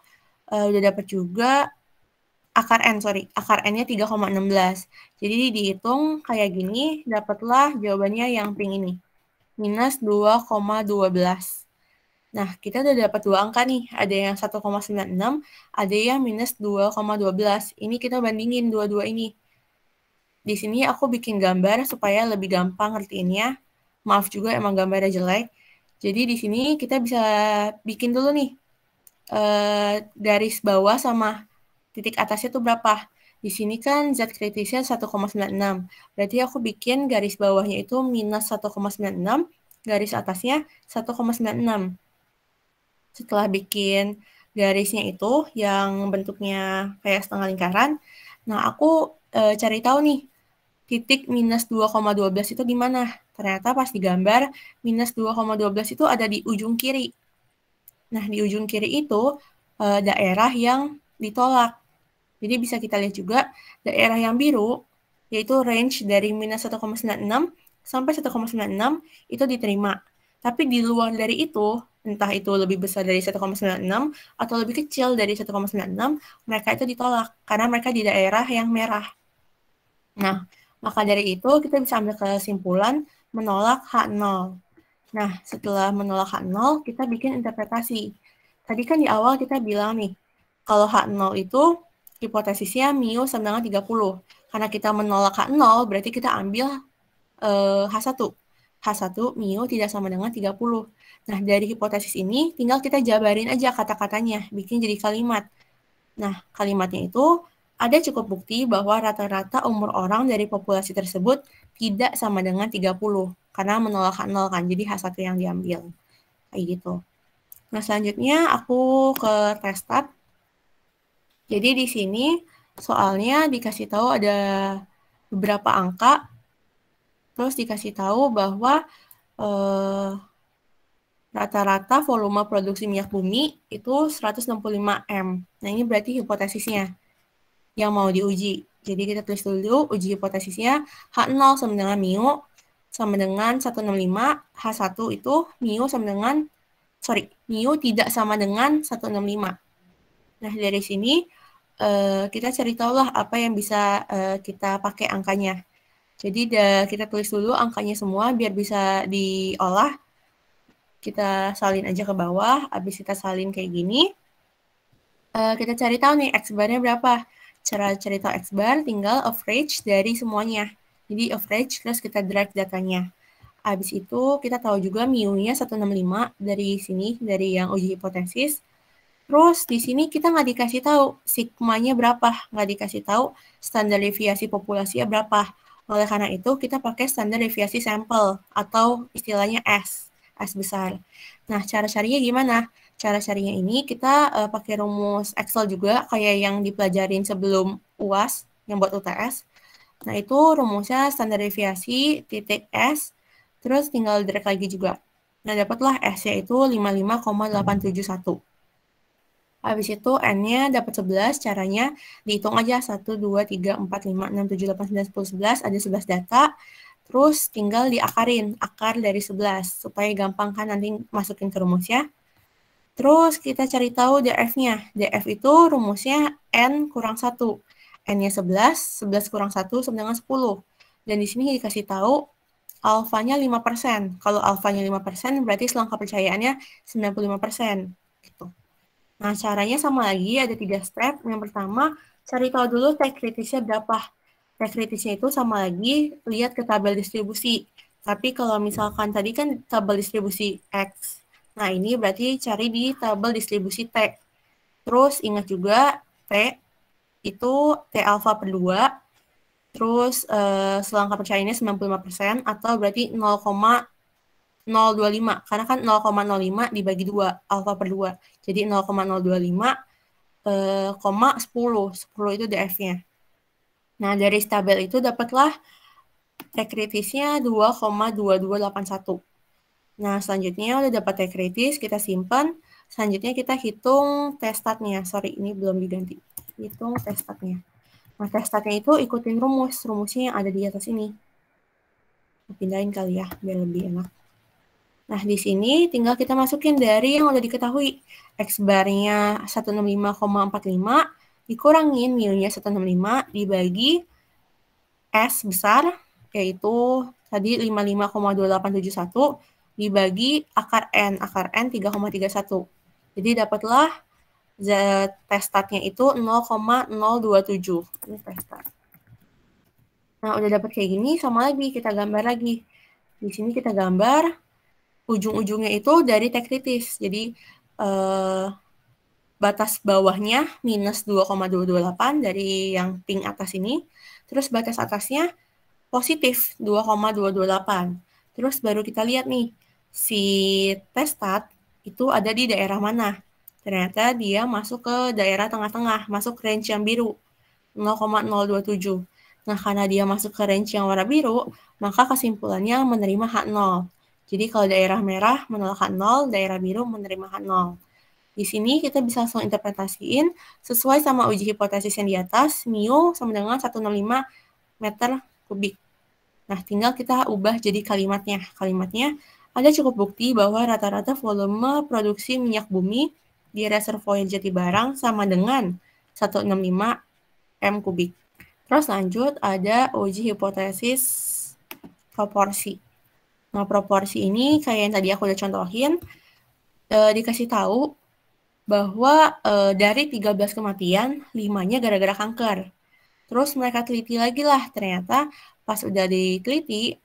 udah dapat juga akar N-nya 3,16. Jadi dihitung kayak gini, dapatlah jawabannya yang pink ini. Minus 2,12. Nah, kita udah dapat dua angka nih. Ada yang 1,96, ada yang minus 2,12. Ini kita bandingin dua-dua ini. Di sini aku bikin gambar supaya lebih gampang ngertiinnya. Maaf juga emang gambarnya jelek. Jadi di sini kita bisa bikin dulu nih garis bawah sama titik atasnya tuh berapa. Di sini kan Z kritisnya 1,96. Berarti aku bikin garis bawahnya itu minus 1,96, garis atasnya 1,96. Setelah bikin garisnya itu yang bentuknya kayak setengah lingkaran, nah aku cari tahu nih, titik minus 2,12 itu di mana? Ternyata pas digambar, minus 2,12 itu ada di ujung kiri. Nah, di ujung kiri itu daerah yang ditolak. Jadi bisa kita lihat juga daerah yang biru, yaitu range dari minus 1,96 sampai 1,96 itu diterima. Tapi di luar dari itu, entah itu lebih besar dari 1,96 atau lebih kecil dari 1,96, mereka itu ditolak karena mereka di daerah yang merah. Nah, maka dari itu kita bisa ambil kesimpulan menolak H0. Nah, setelah menolak H0, kita bikin interpretasi. Tadi kan di awal kita bilang nih, kalau H0 itu hipotesisnya mu sama dengan 30. Karena kita menolak H0, berarti kita ambil H1. H1 mu tidak sama dengan 30. Nah, dari hipotesis ini tinggal kita jabarin aja kata-katanya, bikin jadi kalimat. Nah, kalimatnya itu ada cukup bukti bahwa rata-rata umur orang dari populasi tersebut tidak sama dengan 30 karena menolak H0 kan, jadi H1 yang diambil. Kayak gitu. Nah, selanjutnya aku ke test tab. Jadi di sini soalnya dikasih tahu ada beberapa angka, terus dikasih tahu bahwa rata-rata volume produksi minyak bumi itu 165 M. Nah, ini berarti hipotesisnya yang mau diuji. Jadi kita tulis dulu uji hipotesisnya H0 sama dengan mu sama dengan 165, H1 itu mu sama dengan mu tidak sama dengan 165. Nah, dari sini kita cari tahu lah apa yang bisa kita pakai angkanya. Jadi kita tulis dulu angkanya semua biar bisa diolah. Kita salin aja ke bawah, habis kita salin kayak gini. Kita cari tahu nih X bar-nya berapa. Cara cari tahu X bar tinggal average dari semuanya. Jadi average terus kita drag datanya. Habis itu kita tahu juga mu-nya 165 dari sini, dari yang uji hipotesis. Terus di sini kita nggak dikasih tahu sigmanya berapa, nggak dikasih tahu standar deviasi populasinya berapa. Oleh karena itu kita pakai standar deviasi sampel atau istilahnya S besar. Nah, cara carinya gimana? Cara carinya ini kita pakai rumus Excel juga kayak yang dipelajarin sebelum UAS yang buat UTS. Nah, itu rumusnya standar deviasi titik S, terus tinggal drag lagi juga. Nah, dapatlah S yaitu 55,871. Habis itu N-nya dapat 11, caranya dihitung aja 1, 2, 3, 4, 5, 6, 7, 8, 9, 10, 11, ada 11 data, terus tinggal diakarin, akar dari 11, supaya gampang kan nanti masukin ke rumus ya. Terus kita cari tahu DF-nya, DF itu rumusnya N kurang 1, N-nya 11, 11 kurang 1 sama dengan 10, dan di sini dikasih tahu alfanya 5%, kalau alfanya 5% berarti selang kepercayaannya 95%, gitu. Nah, caranya sama lagi, ada 3 step. Yang pertama, cari tahu dulu T kritisnya berapa. T kritisnya itu sama lagi, lihat ke tabel distribusi. Tapi kalau misalkan tadi kan tabel distribusi X. Nah, ini berarti cari di tabel distribusi T. Terus ingat juga, T itu T alfa per 2. Terus selang kepercayaannya 95%, atau berarti 0,025, karena kan 0,05 dibagi 2, alfa per 2. Jadi 0,025 10 itu DF-nya. Nah, dari tabel itu dapatlah T kritisnya 2,2281. Nah, selanjutnya udah dapat T kritis, kita simpan. Selanjutnya kita hitung T statnya. Sorry, ini belum diganti. Hitung T statnya. Nah, T statnya itu ikutin rumusnya yang ada di atas ini. Pindahin kali ya, biar lebih enak. Nah, di sini tinggal kita masukin dari yang udah diketahui. X bar-nya 165,45 dikurangin mu-nya 165 dibagi S besar, yaitu tadi 55,2871 dibagi akar N 3,31. Jadi dapatlah T-statnya itu 0,027. Ini T-stat. Nah, udah dapat kayak gini, sama lagi kita gambar lagi. Di sini kita gambar ujung-ujungnya itu dari T kritis. Jadi batas bawahnya minus 2,228 dari yang pink atas ini. Terus batas atasnya positif 2,228. Terus baru kita lihat nih, si T-stat itu ada di daerah mana. Ternyata dia masuk ke daerah tengah-tengah, masuk range yang biru, 0,027. Nah, karena dia masuk ke range yang warna biru, maka kesimpulannya menerima H0. Jadi kalau daerah merah menolak H0, daerah biru menerima H0. Di sini kita bisa langsung interpretasiin sesuai sama uji hipotesis yang di atas, mu sama dengan 165 meter kubik. Nah, tinggal kita ubah jadi kalimatnya. Kalimatnya, ada cukup bukti bahwa rata-rata volume produksi minyak bumi di reservoir Jatibarang sama dengan 165 m kubik. Terus lanjut, ada uji hipotesis proporsi. Nah, proporsi ini kayak yang tadi aku udah contohin, dikasih tahu bahwa dari 13 kematian, 5-nya gara-gara kanker. Terus mereka teliti lagi lah, ternyata pas udah diteliti,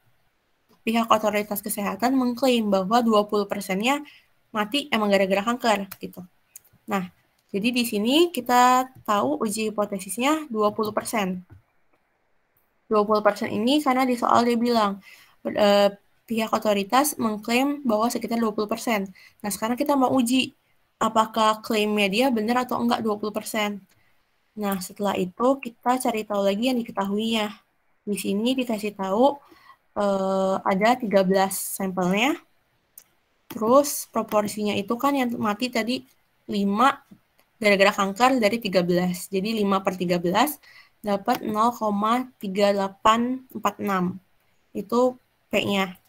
pihak otoritas kesehatan mengklaim bahwa 20%-nya mati emang gara-gara kanker, gitu. Nah, jadi di sini kita tahu uji hipotesisnya 20%. 20% ini karena di soal dia bilang, pihak otoritas mengklaim bahwa sekitar 20%. Nah, sekarang kita mau uji apakah klaimnya dia benar atau enggak 20%. Nah, setelah itu kita cari tahu lagi yang diketahuinya. Di sini dikasih tahu ada 13 sampelnya. Terus proporsinya itu kan yang mati tadi 5 gara-gara kanker dari 13. Jadi 5/13 dapat 0,3846. Itu P-nya.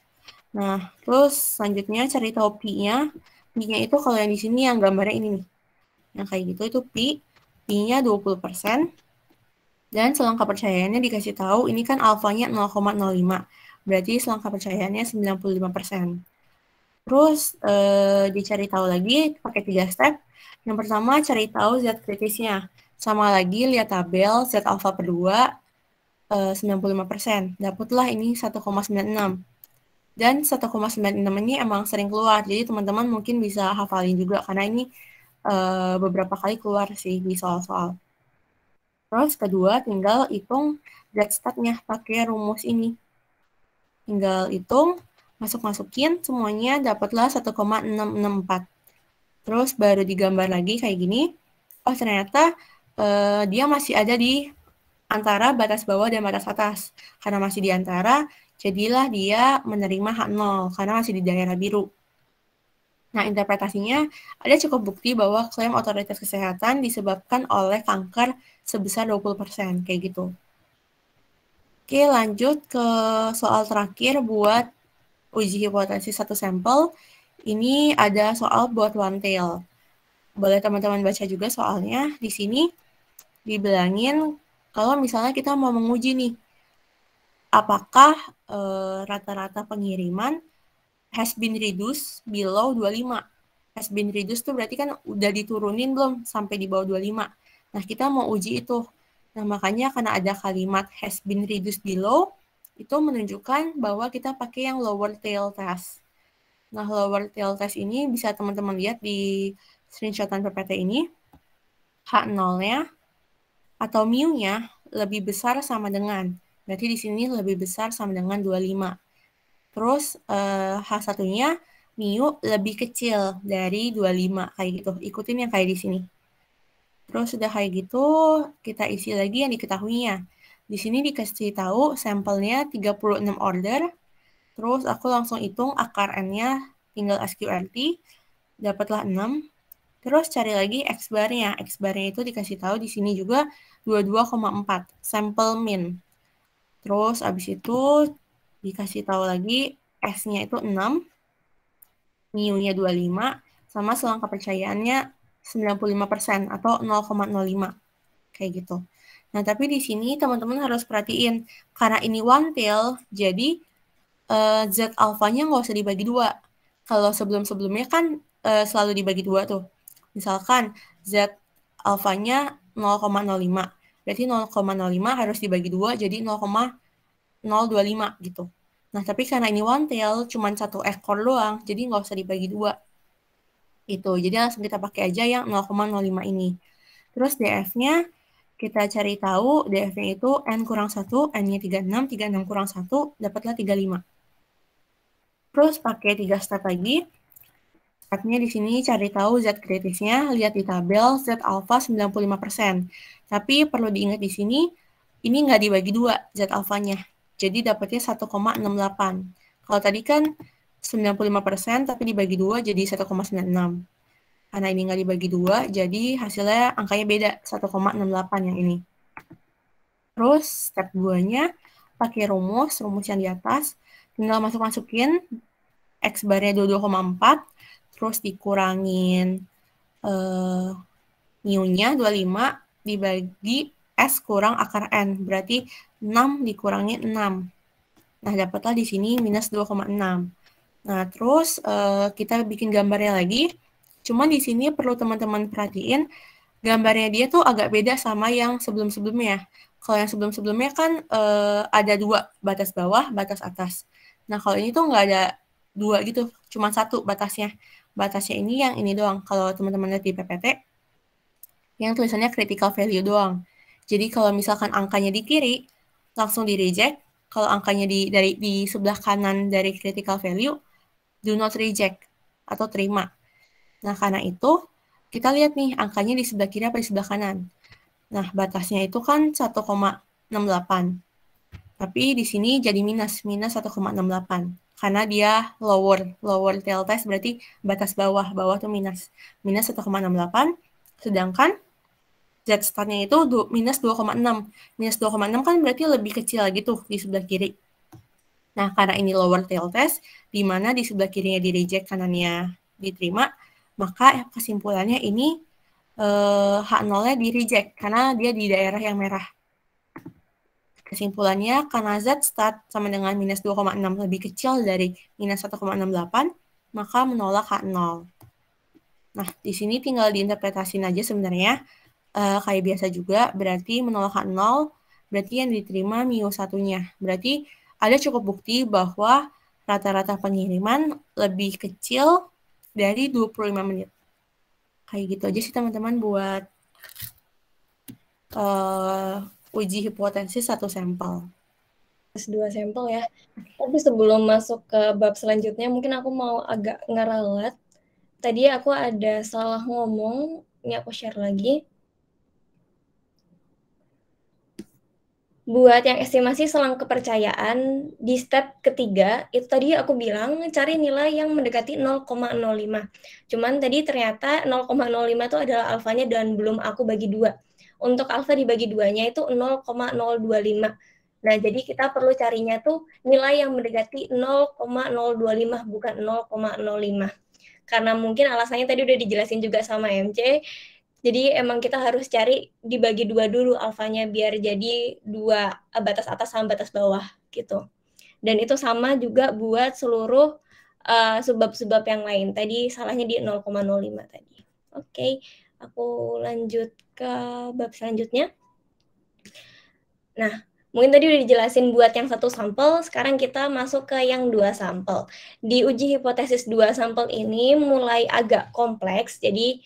Nah, terus selanjutnya cari tahu P-nya. P-nya itu kalau yang di sini yang gambarnya ini nih. Yang kayak gitu itu P. P-nya 20%. Dan selang kepercayaannya dikasih tahu, ini kan alfanya 0,05. Berarti selang kepercayaannya 95%. Terus dicari tahu lagi pakai 3 step. Yang pertama cari tahu Z kritisnya. Sama lagi lihat tabel Z alfa per 2 95%. Dapatlah ini 1,96. Dan 1,96 ini emang sering keluar. Jadi teman-teman mungkin bisa hafalin juga karena ini beberapa kali keluar sih di soal-soal. Terus kedua, tinggal hitung Z-stat-nya pakai rumus ini. Tinggal hitung, masukin semuanya, dapatlah 1,664. Terus baru digambar lagi kayak gini. Oh, ternyata dia masih ada di antara batas bawah dan batas atas. Karena masih di antara, jadilah dia menerima H0, karena masih di daerah biru. Nah, interpretasinya, ada cukup bukti bahwa klaim otoritas kesehatan disebabkan oleh kanker sebesar 20%, kayak gitu. Oke, lanjut ke soal terakhir buat uji hipotesis satu sampel. Ini ada soal buat one tail. Boleh teman-teman baca juga soalnya. Di sini dibilangin kalau misalnya kita mau menguji nih, apakah rata-rata pengiriman has been reduced below 25. Has been reduced tuh berarti kan udah diturunin belum sampai di bawah 25. Nah, kita mau uji itu. Nah, makanya karena ada kalimat has been reduced below, itu menunjukkan bahwa kita pakai yang lower tail test. Nah, lower tail test ini bisa teman-teman lihat di screenshotan PPT ini. H0-nya atau mu-nya lebih besar sama dengan. Berarti di sini lebih besar sama dengan 25. Terus H1-nya mu lebih kecil dari 25 kayak gitu. Ikutin yang kayak di sini. Terus sudah kayak gitu, kita isi lagi yang diketahuinya. Di sini dikasih tahu sampelnya 36 order. Terus aku langsung hitung akar N-nya, tinggal SQRT, dapatlah 6. Terus cari lagi X-bar-nya. X-bar-nya itu dikasih tahu di sini juga 22,4, sampel min. Terus abis itu dikasih tahu lagi S-nya itu 6, mu-nya 25, sama selang kepercayaannya 95% atau 0,05. Kayak gitu. Nah, tapi di sini teman-teman harus perhatiin, karena ini one tail, jadi Z alfanya nggak usah dibagi 2. Kalau sebelum-sebelumnya kan selalu dibagi 2 tuh. Misalkan Z alfanya 0,05. Berarti 0,05 harus dibagi 2 jadi 0,025 gitu. Nah, tapi karena ini one tail, cuma satu ekor doang, jadi nggak usah dibagi 2. Gitu. Jadi langsung kita pakai aja yang 0,05 ini. Terus DF-nya kita cari tahu, DF-nya itu N kurang 1, N-nya 36, 36 kurang 1, dapatlah 35. Terus pakai 3 step lagi. Stepnya di sini cari tahu Z kritisnya, lihat di tabel Z alpha 95%. Tapi perlu diingat di sini, ini nggak dibagi 2 Z alfanya. Jadi dapatnya 1,68. Kalau tadi kan 95% tapi dibagi 2 jadi 1,96. Karena ini nggak dibagi 2, jadi hasilnya angkanya beda, 1,68 yang ini. Terus step 2-nya pakai rumus yang di atas, tinggal masukin X-barnya 22,4, terus dikurangin mu-nya 25 dibagi S kurang akar N, berarti 6 dikurangi 6. Nah, dapatlah di sini minus 2,6. Nah, terus kita bikin gambarnya lagi. Cuman di sini perlu teman-teman perhatiin, gambarnya dia tuh agak beda sama yang sebelum-sebelumnya. Kalau yang sebelum-sebelumnya kan ada 2, batas bawah, batas atas. Nah, kalau ini tuh nggak ada 2 gitu, cuma 1 batasnya. Batasnya ini yang ini doang. Kalau teman-teman lihat di PPT, yang tulisannya critical value doang. Jadi kalau misalkan angkanya di kiri, langsung di reject. Kalau angkanya di sebelah kanan dari critical value, do not reject atau terima. Nah, karena itu kita lihat nih angkanya di sebelah kiri apa di sebelah kanan. Nah, batasnya itu kan 1,68. Tapi di sini jadi minus 1,68. Karena dia lower tail test berarti batas bawah tuh minus 1,68. Sedangkan Z-statnya itu minus 2,6. Minus 2,6 kan berarti lebih kecil lagi tuh di sebelah kiri. Nah, karena ini lower tail test, di mana di sebelah kirinya di reject, kanannya diterima, maka kesimpulannya ini H0-nya di reject, karena dia di daerah yang merah. Kesimpulannya, karena Z-stat sama dengan minus 2,6 lebih kecil dari minus 1,68, maka menolak H0. Nah, di sini tinggal diinterpretasiin aja sebenarnya. Kayak biasa juga, berarti menolak H0, berarti yang diterima mu1-nya. Berarti ada cukup bukti bahwa rata-rata pengiriman lebih kecil dari 25 menit. Kayak gitu aja sih teman-teman buat uji hipotesis satu sampel. 2 sampel ya. Tapi sebelum masuk ke bab selanjutnya, mungkin aku mau agak ngeralat. Tadi aku ada salah ngomong, ini aku share lagi. Buat yang estimasi selang kepercayaan, di step ketiga, itu tadi aku bilang cari nilai yang mendekati 0,05. Cuman tadi ternyata 0,05 itu adalah alfanya dan belum aku bagi 2. Untuk alfa dibagi 2-nya itu 0,025. Nah, jadi kita perlu carinya tuh nilai yang mendekati 0,025, bukan 0,05. Karena mungkin alasannya tadi udah dijelasin juga sama MC, jadi emang kita harus cari dibagi 2 dulu alfanya biar jadi 2 batas atas sama batas bawah gitu. Dan itu sama juga buat seluruh sebab-sebab yang lain. Tadi salahnya di 0,05 tadi. Oke, aku lanjut ke bab selanjutnya. Nah, mungkin tadi udah dijelasin buat yang 1 sampel, sekarang kita masuk ke yang 2 sampel. Di uji hipotesis 2 sampel ini mulai agak kompleks, jadi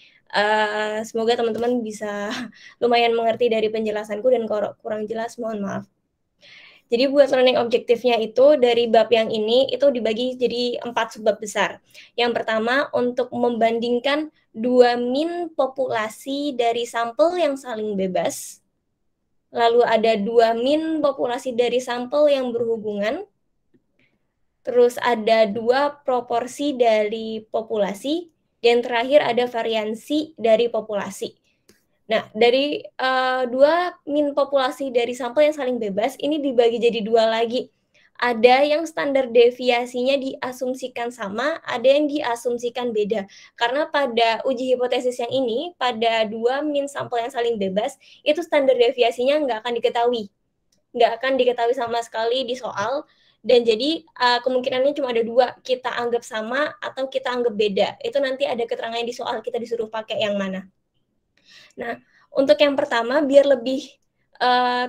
semoga teman-teman bisa lumayan mengerti dari penjelasanku dan kalau kurang jelas mohon maaf. Jadi buat learning objektifnya itu dari bab yang ini itu dibagi jadi 4 subbab besar. Yang pertama untuk membandingkan 2 min populasi dari sampel yang saling bebas. Lalu ada 2 min populasi dari sampel yang berhubungan. Terus ada 2 proporsi dari populasi. Dan terakhir ada variansi dari populasi. Nah, dari 2 min populasi dari sampel yang saling bebas, ini dibagi jadi 2 lagi. Ada yang standar deviasinya diasumsikan sama, ada yang diasumsikan beda. Karena pada uji hipotesis yang ini, pada 2 min sampel yang saling bebas, itu standar deviasinya nggak akan diketahui. Nggak akan diketahui sama sekali di soal, dan jadi kemungkinannya cuma ada 2, kita anggap sama atau kita anggap beda. Itu nanti ada keterangannya di soal, kita disuruh pakai yang mana. Nah, untuk yang pertama, biar lebih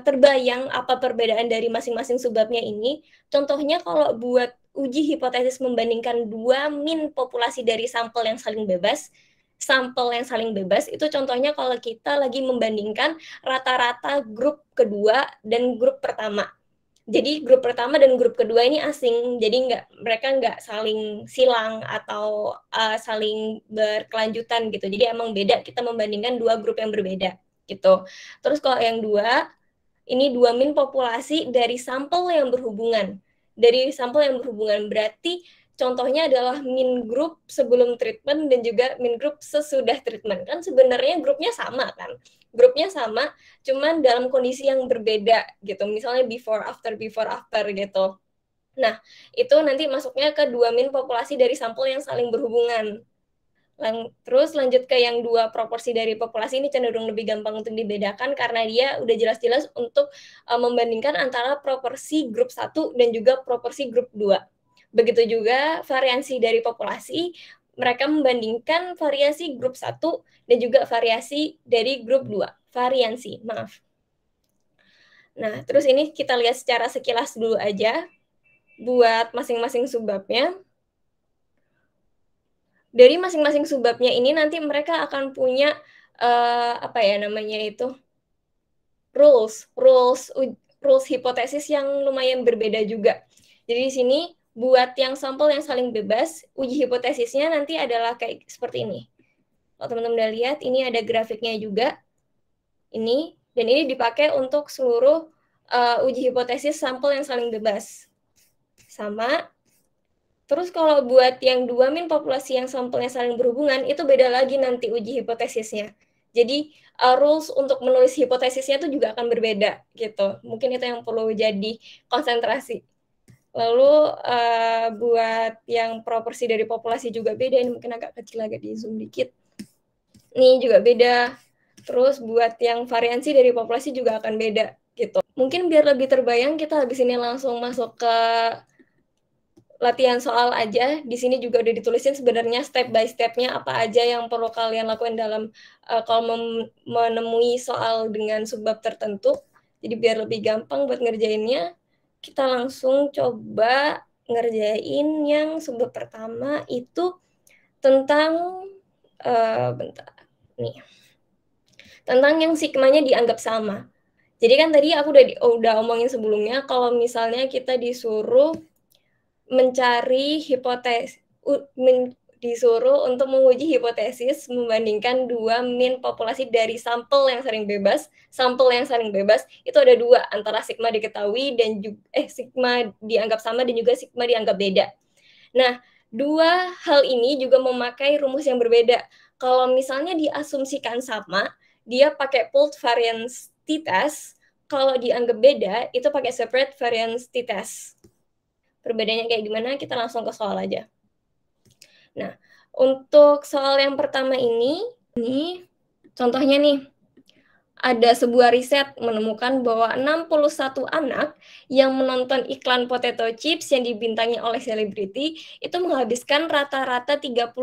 terbayang apa perbedaan dari masing-masing subbabnya ini, contohnya kalau buat uji hipotesis membandingkan 2 min populasi dari sampel yang saling bebas, itu contohnya kalau kita lagi membandingkan rata-rata grup kedua dan grup pertama. Jadi grup pertama dan grup kedua ini asing, jadi mereka nggak saling silang atau saling berkelanjutan gitu. Jadi emang beda, kita membandingkan 2 grup yang berbeda gitu. Terus kalau yang 2, ini 2 min populasi dari sampel yang berhubungan. Dari sampel yang berhubungan berarti contohnya adalah min grup sebelum treatment dan juga min grup sesudah treatment. Kan sebenarnya grupnya sama kan? Grupnya sama, cuman dalam kondisi yang berbeda gitu. Misalnya before after gitu. Nah, itu nanti masuknya ke 2 min populasi dari sampel yang saling berhubungan. Terus lanjut ke yang 2 proporsi dari populasi, ini cenderung lebih gampang untuk dibedakan karena dia udah jelas-jelas untuk membandingkan antara proporsi grup 1 dan juga proporsi grup 2. Begitu juga variansi dari populasi, mereka membandingkan variasi grup 1 dan juga variasi dari grup 2. Variansi, maaf. Nah, terus ini kita lihat secara sekilas dulu aja buat masing-masing subbabnya. Dari masing-masing subbabnya ini nanti mereka akan punya rules hipotesis yang lumayan berbeda juga. Jadi di sini buat yang sampel yang saling bebas, uji hipotesisnya nanti adalah kayak seperti ini. Kalau teman-teman udah lihat, ini ada grafiknya juga. Ini, dan ini dipakai untuk seluruh uji hipotesis sampel yang saling bebas. Sama. Terus kalau buat yang 2 min populasi yang sampelnya saling berhubungan, itu beda lagi nanti uji hipotesisnya. Jadi rules untuk menulis hipotesisnya itu juga akan berbeda gitu. Mungkin itu yang perlu jadi konsentrasi. Lalu buat yang proporsi dari populasi juga beda. Ini mungkin agak kecil, agak di zoom dikit. Ini juga beda. Terus buat yang variansi dari populasi juga akan beda gitu. Mungkin biar lebih terbayang, kita habis ini langsung masuk ke latihan soal aja. Di sini juga udah ditulisin sebenarnya step by step-nya apa aja yang perlu kalian lakuin dalam kalau menemui soal dengan subbab tertentu. Jadi biar lebih gampang buat ngerjainnya, kita langsung coba ngerjain yang subbab pertama itu tentang bentar. Nih, tentang yang sigmanya dianggap sama. Jadi kan tadi aku udah omongin sebelumnya, kalau misalnya kita disuruh mencari hipotesis, disuruh untuk menguji hipotesis membandingkan dua mean populasi dari sampel yang saling bebas, itu ada dua, antara sigma diketahui dan juga sigma dianggap sama dan juga sigma dianggap beda. Nah, dua hal ini juga memakai rumus yang berbeda. Kalau misalnya diasumsikan sama, dia pakai pooled variance t-test. Kalau dianggap beda, itu pakai separate variance t-test. Perbedaannya kayak gimana? Kita langsung ke soal aja. Nah, untuk soal yang pertama ini contohnya nih, ada sebuah riset menemukan bahwa 61 anak yang menonton iklan potato chips yang dibintangi oleh selebriti itu menghabiskan rata-rata 38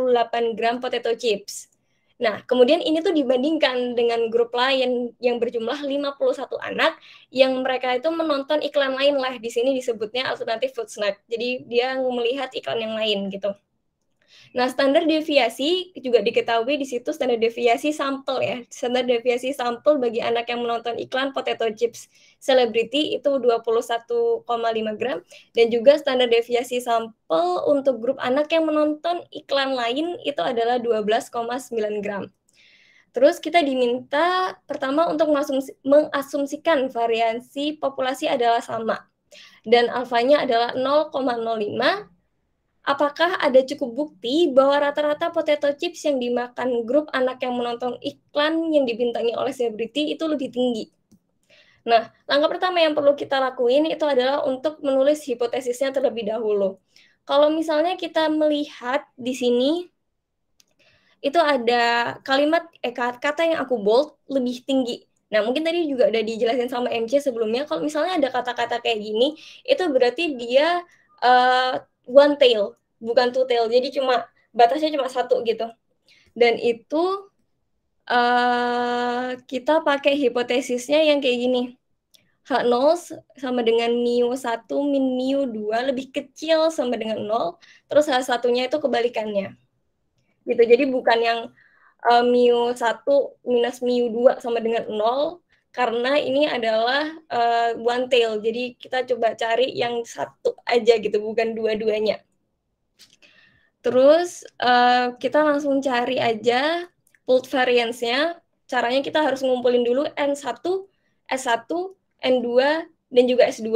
gram potato chips. Nah, kemudian ini tuh dibandingkan dengan grup lain yang berjumlah 51 anak yang mereka itu menonton iklan lain lah. Di sini disebutnya alternative food snack. Jadi dia melihat iklan yang lain gitu. Nah, standar deviasi juga diketahui di situ standar deviasi sampel ya. Standar deviasi sampel bagi anak yang menonton iklan potato chips selebriti itu 21,5 gram dan juga standar deviasi sampel untuk grup anak yang menonton iklan lain itu adalah 12,9 gram. Terus kita diminta pertama untuk mengasumsikan variasi populasi adalah sama dan alfanya adalah 0,05. Apakah ada cukup bukti bahwa rata-rata potato chips yang dimakan grup anak yang menonton iklan yang dibintangi oleh selebriti itu lebih tinggi? Nah, langkah pertama yang perlu kita lakuin itu adalah untuk menulis hipotesisnya terlebih dahulu. Kalau misalnya kita melihat di sini, itu ada kalimat kata yang aku bold lebih tinggi. Nah, mungkin tadi juga udah dijelasin sama MC sebelumnya, kalau misalnya ada kata-kata kayak gini, itu berarti dia one tail, bukan two tail. Jadi batasnya cuma satu gitu. Dan itu kita pakai hipotesisnya yang kayak gini. H0 sama dengan mu1 min mu2 lebih kecil sama dengan 0, terus H1-nya itu kebalikannya. Gitu. Jadi bukan yang mu1 minus mu2 sama dengan 0, karena ini adalah one tail. Jadi kita coba cari yang satu aja gitu, bukan dua-duanya. Terus kita langsung cari aja pooled variance-nya. Caranya kita harus ngumpulin dulu N1, S1, N2, dan juga S2.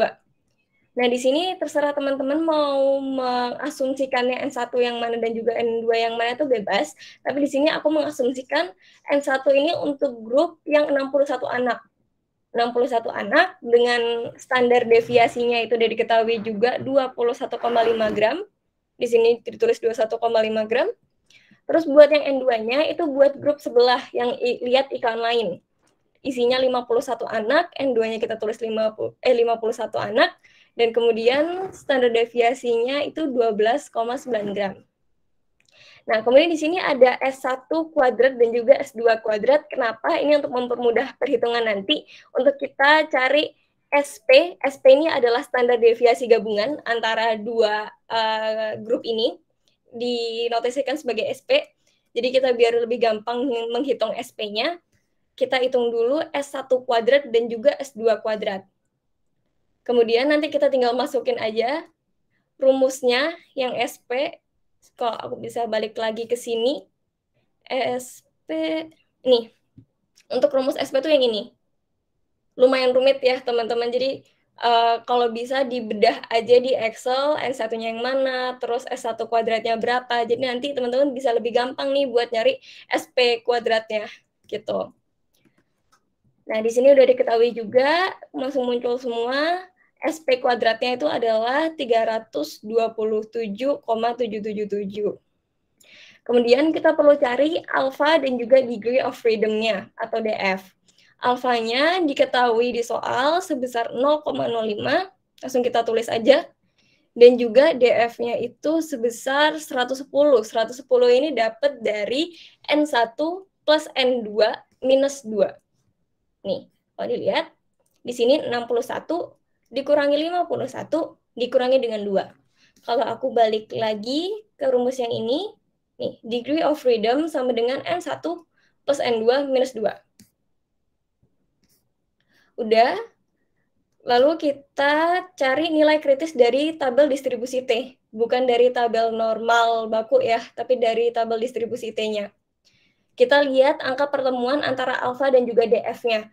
Nah, di sini terserah teman-teman mau mengasumsikannya N1 yang mana dan juga N2 yang mana itu bebas. Tapi di sini aku mengasumsikan N1 ini untuk grup yang 61 anak. 61 anak dengan standar deviasinya itu udah diketahui juga 21,5 gram. Di sini ditulis 21,5 gram. Terus buat yang N2-nya itu buat grup sebelah yang lihat iklan lain. Isinya 51 anak, N2-nya kita tulis 51 anak, dan kemudian standar deviasinya itu 12,9 gram. Nah, kemudian di sini ada S1 kuadrat dan juga S2 kuadrat. Kenapa? Ini untuk mempermudah perhitungan nanti. Untuk kita cari SP. SP ini adalah standar deviasi gabungan antara dua grup ini. Dinotasikan sebagai SP. Jadi kita biar lebih gampang menghitung SP-nya, kita hitung dulu S1 kuadrat dan juga S2 kuadrat. Kemudian nanti kita tinggal masukin aja rumusnya yang SP. Kalau aku bisa balik lagi ke sini, SP, nih, untuk rumus SP tuh yang ini. Lumayan rumit ya teman-teman, jadi kalau bisa dibedah aja di Excel, N1-nya yang mana, terus S1 kuadratnya berapa, jadi nanti teman-teman bisa lebih gampang nih buat nyari SP kuadratnya, gitu. Nah, di sini udah diketahui juga, langsung muncul semua, SP kuadratnya itu adalah 327,777. Kemudian kita perlu cari alpha dan juga degree of freedom-nya, atau DF. Alfanya diketahui di soal sebesar 0,05, langsung kita tulis aja. Dan juga DF-nya itu sebesar 110. 110 ini dapat dari N1 plus N2 minus 2. Nih, kalau dilihat, di sini 61 dikurangi 51 dikurangi dengan 2. Kalau aku balik lagi ke rumus yang ini, nih, degree of freedom sama dengan N1 plus N2 minus 2. Udah, lalu kita cari nilai kritis dari tabel distribusi T. Bukan dari tabel normal baku ya, tapi dari tabel distribusi T-nya. Kita lihat angka pertemuan antara alfa dan juga DF-nya.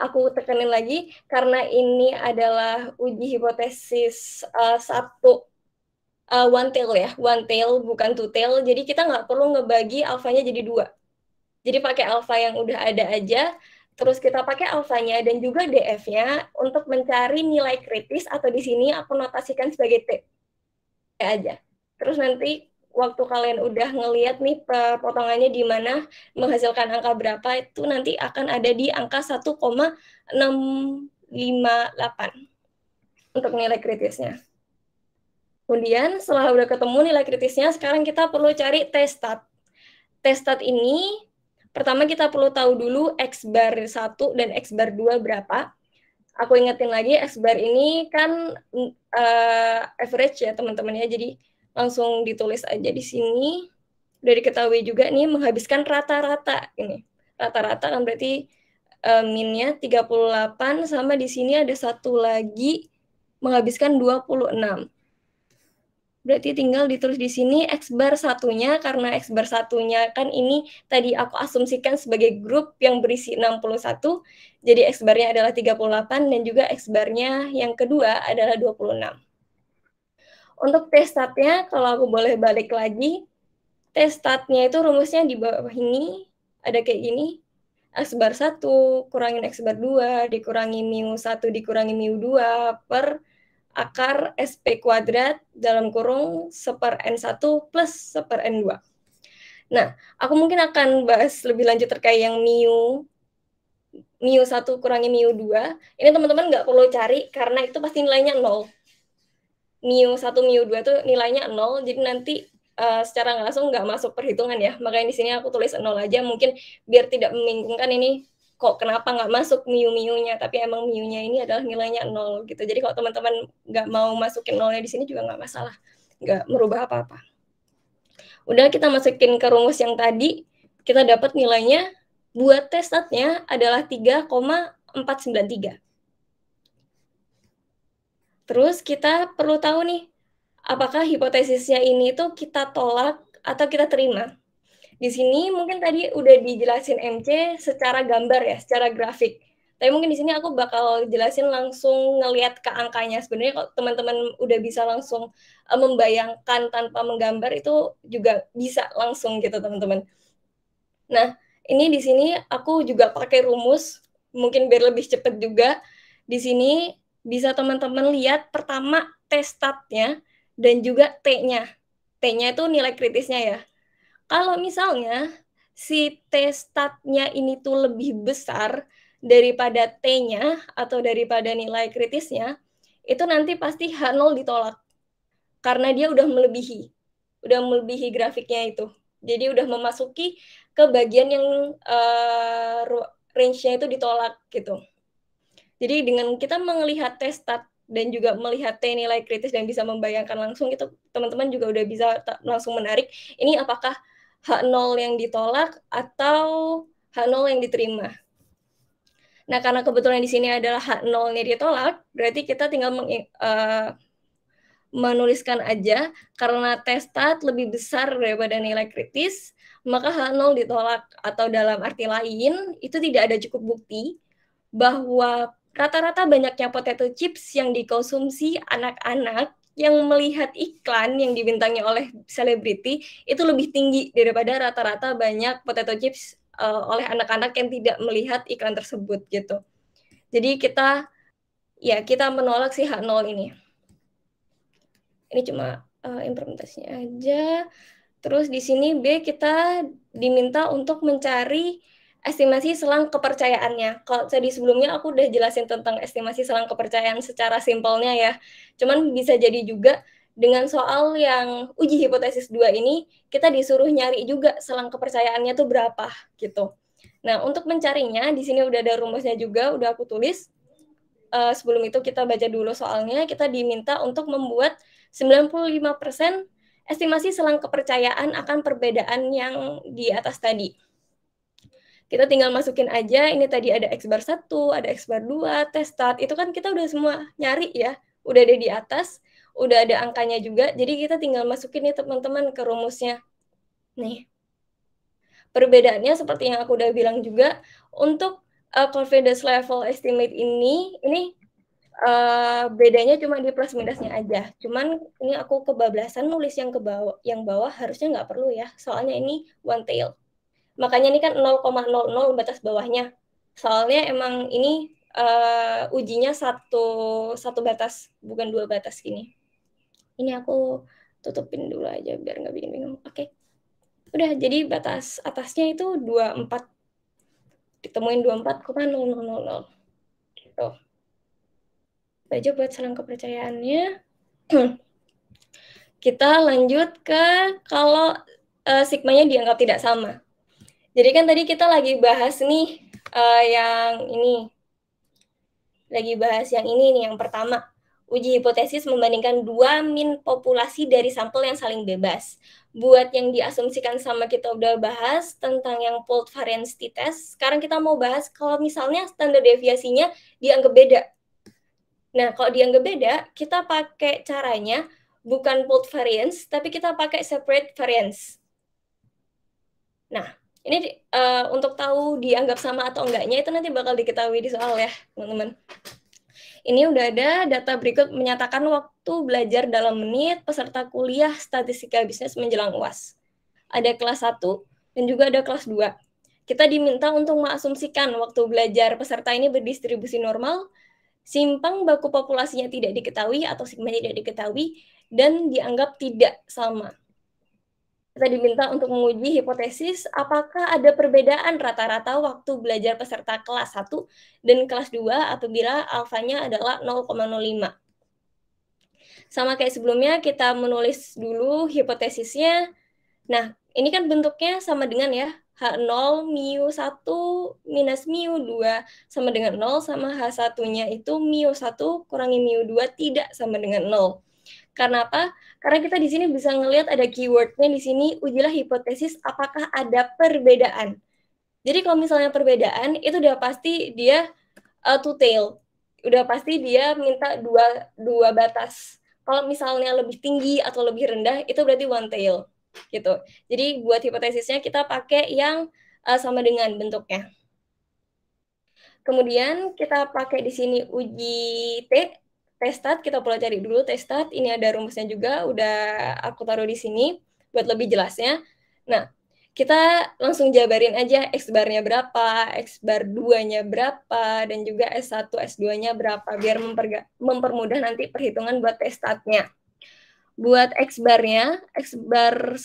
Aku tekanin lagi, karena ini adalah uji hipotesis one tail ya, one tail bukan two tail, jadi kita nggak perlu ngebagi alfanya jadi 2. Jadi pakai alfa yang udah ada aja, terus kita pakai alfanya dan juga DF-nya untuk mencari nilai kritis, atau di sini aku notasikan sebagai T aja. Terus nanti waktu kalian udah ngelihat nih potongannya di mana menghasilkan angka berapa, itu nanti akan ada di angka 1,658 untuk nilai kritisnya. Kemudian setelah udah ketemu nilai kritisnya, sekarang kita perlu cari T-stat. T-stat ini pertama kita perlu tahu dulu X bar 1 dan X bar 2 berapa. Aku ingetin lagi, X bar ini kan average ya teman-teman ya, jadi langsung ditulis aja di sini. Udah diketahui juga nih menghabiskan rata-rata ini. Rata-rata kan berarti minnya 38, sama di sini ada satu lagi menghabiskan 26. Berarti tinggal ditulis di sini X bar satunya, karena X bar satunya kan ini tadi aku asumsikan sebagai grup yang berisi 61, jadi X barnya adalah 38, dan juga X barnya yang kedua adalah 26. Untuk T-statnya, kalau aku boleh balik lagi, T-statnya itu rumusnya di bawah ini, ada kayak gini, X bar 1 kurangin X bar 2 dikurangi mu 1 dikurangi mu 2 per akar SP kuadrat dalam kurung 1/N1 plus 1/N2. Nah, aku mungkin akan bahas lebih lanjut terkait yang mu 1 kurangi mu 2. Ini teman-teman nggak perlu cari karena itu pasti nilainya 0. Mu 1, mu 2 itu nilainya 0, jadi nanti secara nggak langsung nggak masuk perhitungan ya. Makanya di sini aku tulis 0 aja, mungkin biar tidak membingungkan ini kok kenapa nggak masuk mu-nya, tapi emang mu-nya ini adalah nilainya 0 gitu. Jadi kalau teman-teman nggak mau masukin 0-nya di sini juga nggak masalah, nggak merubah apa-apa. Udah, kita masukin ke rumus yang tadi, kita dapat nilainya buat T-statnya adalah 3,493. Terus kita perlu tahu nih, apakah hipotesisnya ini tuh kita tolak atau kita terima. Di sini mungkin tadi udah dijelasin MC secara gambar ya, secara grafik. Tapi mungkin di sini aku bakal jelasin langsung ngelihat ke angkanya. Sebenarnya kalau teman-teman udah bisa langsung membayangkan tanpa menggambar, itu juga bisa langsung gitu teman-teman. Nah, ini di sini aku juga pakai rumus, mungkin biar lebih cepat juga. Di sini bisa teman-teman lihat pertama T-statnya dan juga T-nya. T-nya itu nilai kritisnya ya. Kalau misalnya si T-statnya ini tuh lebih besar daripada T-nya atau daripada nilai kritisnya, itu nanti pasti H0 ditolak. Karena dia udah melebihi grafiknya itu. Jadi udah memasuki ke bagian yang range-nya itu ditolak gitu. Jadi dengan kita melihat T-stat dan juga melihat T nilai kritis dan bisa membayangkan langsung, itu teman-teman juga udah bisa langsung menarik ini apakah H0 yang ditolak atau H0 yang diterima. Nah, karena kebetulan di sini adalah H0-nya ditolak, berarti kita tinggal menuliskan aja, karena T-stat lebih besar daripada nilai kritis, maka H0 ditolak. Atau dalam arti lain, itu tidak ada cukup bukti bahwa rata-rata banyaknya potato chips yang dikonsumsi anak-anak yang melihat iklan yang dibintangi oleh selebriti itu lebih tinggi daripada rata-rata banyak potato chips oleh anak-anak yang tidak melihat iklan tersebut gitu. Jadi kita menolak si H0 ini. Ini cuma implementasinya aja. Terus di sini B kita diminta untuk mencari estimasi selang kepercayaannya. Kalau tadi sebelumnya aku udah jelasin tentang estimasi selang kepercayaan secara simpelnya ya. Cuman bisa jadi juga dengan soal yang uji hipotesis 2 ini, kita disuruh nyari juga selang kepercayaannya tuh berapa gitu. Nah, untuk mencarinya, di sini udah ada rumusnya juga, udah aku tulis. Sebelum itu kita baca dulu soalnya, kita diminta untuk membuat 95% estimasi selang kepercayaan akan perbedaan yang di atas tadi. Kita tinggal masukin aja, ini tadi ada X bar 1, ada X bar 2, testat, itu kan kita udah semua nyari ya, udah ada di atas, udah ada angkanya juga, jadi kita tinggal masukin nih teman-teman ke rumusnya. Nih, perbedaannya seperti yang aku udah bilang juga, untuk confidence level estimate ini bedanya cuma di plus minusnya aja. Cuman ini aku kebablasan nulis yang bawah harusnya nggak perlu ya, soalnya ini one tail. Makanya ini kan 0,00 batas bawahnya. Soalnya emang ini ujinya satu batas, bukan 2 batas gini. Ini aku tutupin dulu aja biar nggak bikin bingung. Oke. Udah, jadi batas atasnya itu 24. Ditemuin 24,0000. Gitu. Aja buat selang kepercayaannya. Kita lanjut ke kalau sigmanya dianggap tidak sama. Jadi kan tadi kita lagi bahas nih yang ini. Lagi bahas yang ini nih, yang pertama. Uji hipotesis membandingkan 2 min populasi dari sampel yang saling bebas. Buat yang diasumsikan sama kita udah bahas tentang yang pooled variance t-test, sekarang kita mau bahas kalau misalnya standar deviasinya dianggap beda. Nah, kalau dianggap beda, kita pakai caranya bukan pooled variance, tapi kita pakai separate variance. Nah, ini untuk tahu dianggap sama atau enggaknya itu nanti bakal diketahui di soal ya, teman-teman. Ini udah ada data berikut menyatakan waktu belajar dalam menit peserta kuliah statistika bisnis menjelang UAS. Ada kelas 1 dan juga ada kelas 2. Kita diminta untuk mengasumsikan waktu belajar peserta ini berdistribusi normal, simpang baku populasinya tidak diketahui atau sigma tidak diketahui, dan dianggap tidak sama. Kita diminta untuk menguji hipotesis apakah ada perbedaan rata-rata waktu belajar peserta kelas 1 dan kelas 2 apabila alfanya adalah 0,05. Sama kayak sebelumnya, kita menulis dulu hipotesisnya. Nah, ini kan bentuknya sama dengan ya, H0 mu 1 minus mu 2 sama dengan 0, sama H1-nya itu mu 1 kurangi mu 2 tidak sama dengan 0. Karena apa? Karena kita di sini bisa ngelihat ada keywordnya di sini, ujilah hipotesis apakah ada perbedaan. Jadi kalau misalnya perbedaan, itu udah pasti dia two tail. Udah pasti dia minta dua batas. Kalau misalnya lebih tinggi atau lebih rendah, itu berarti one tail. Gitu. Jadi buat hipotesisnya kita pakai yang sama dengan bentuknya. Kemudian kita pakai di sini uji testat, kita pelajari dulu testat. Ini ada rumusnya juga, udah aku taruh di sini buat lebih jelasnya. Nah, kita langsung jabarin aja X bar-nya berapa, X bar 2-nya berapa, dan juga S1, S2-nya berapa, biar mempermudah nanti perhitungan buat testatnya. Buat X bar-nya, X bar 1,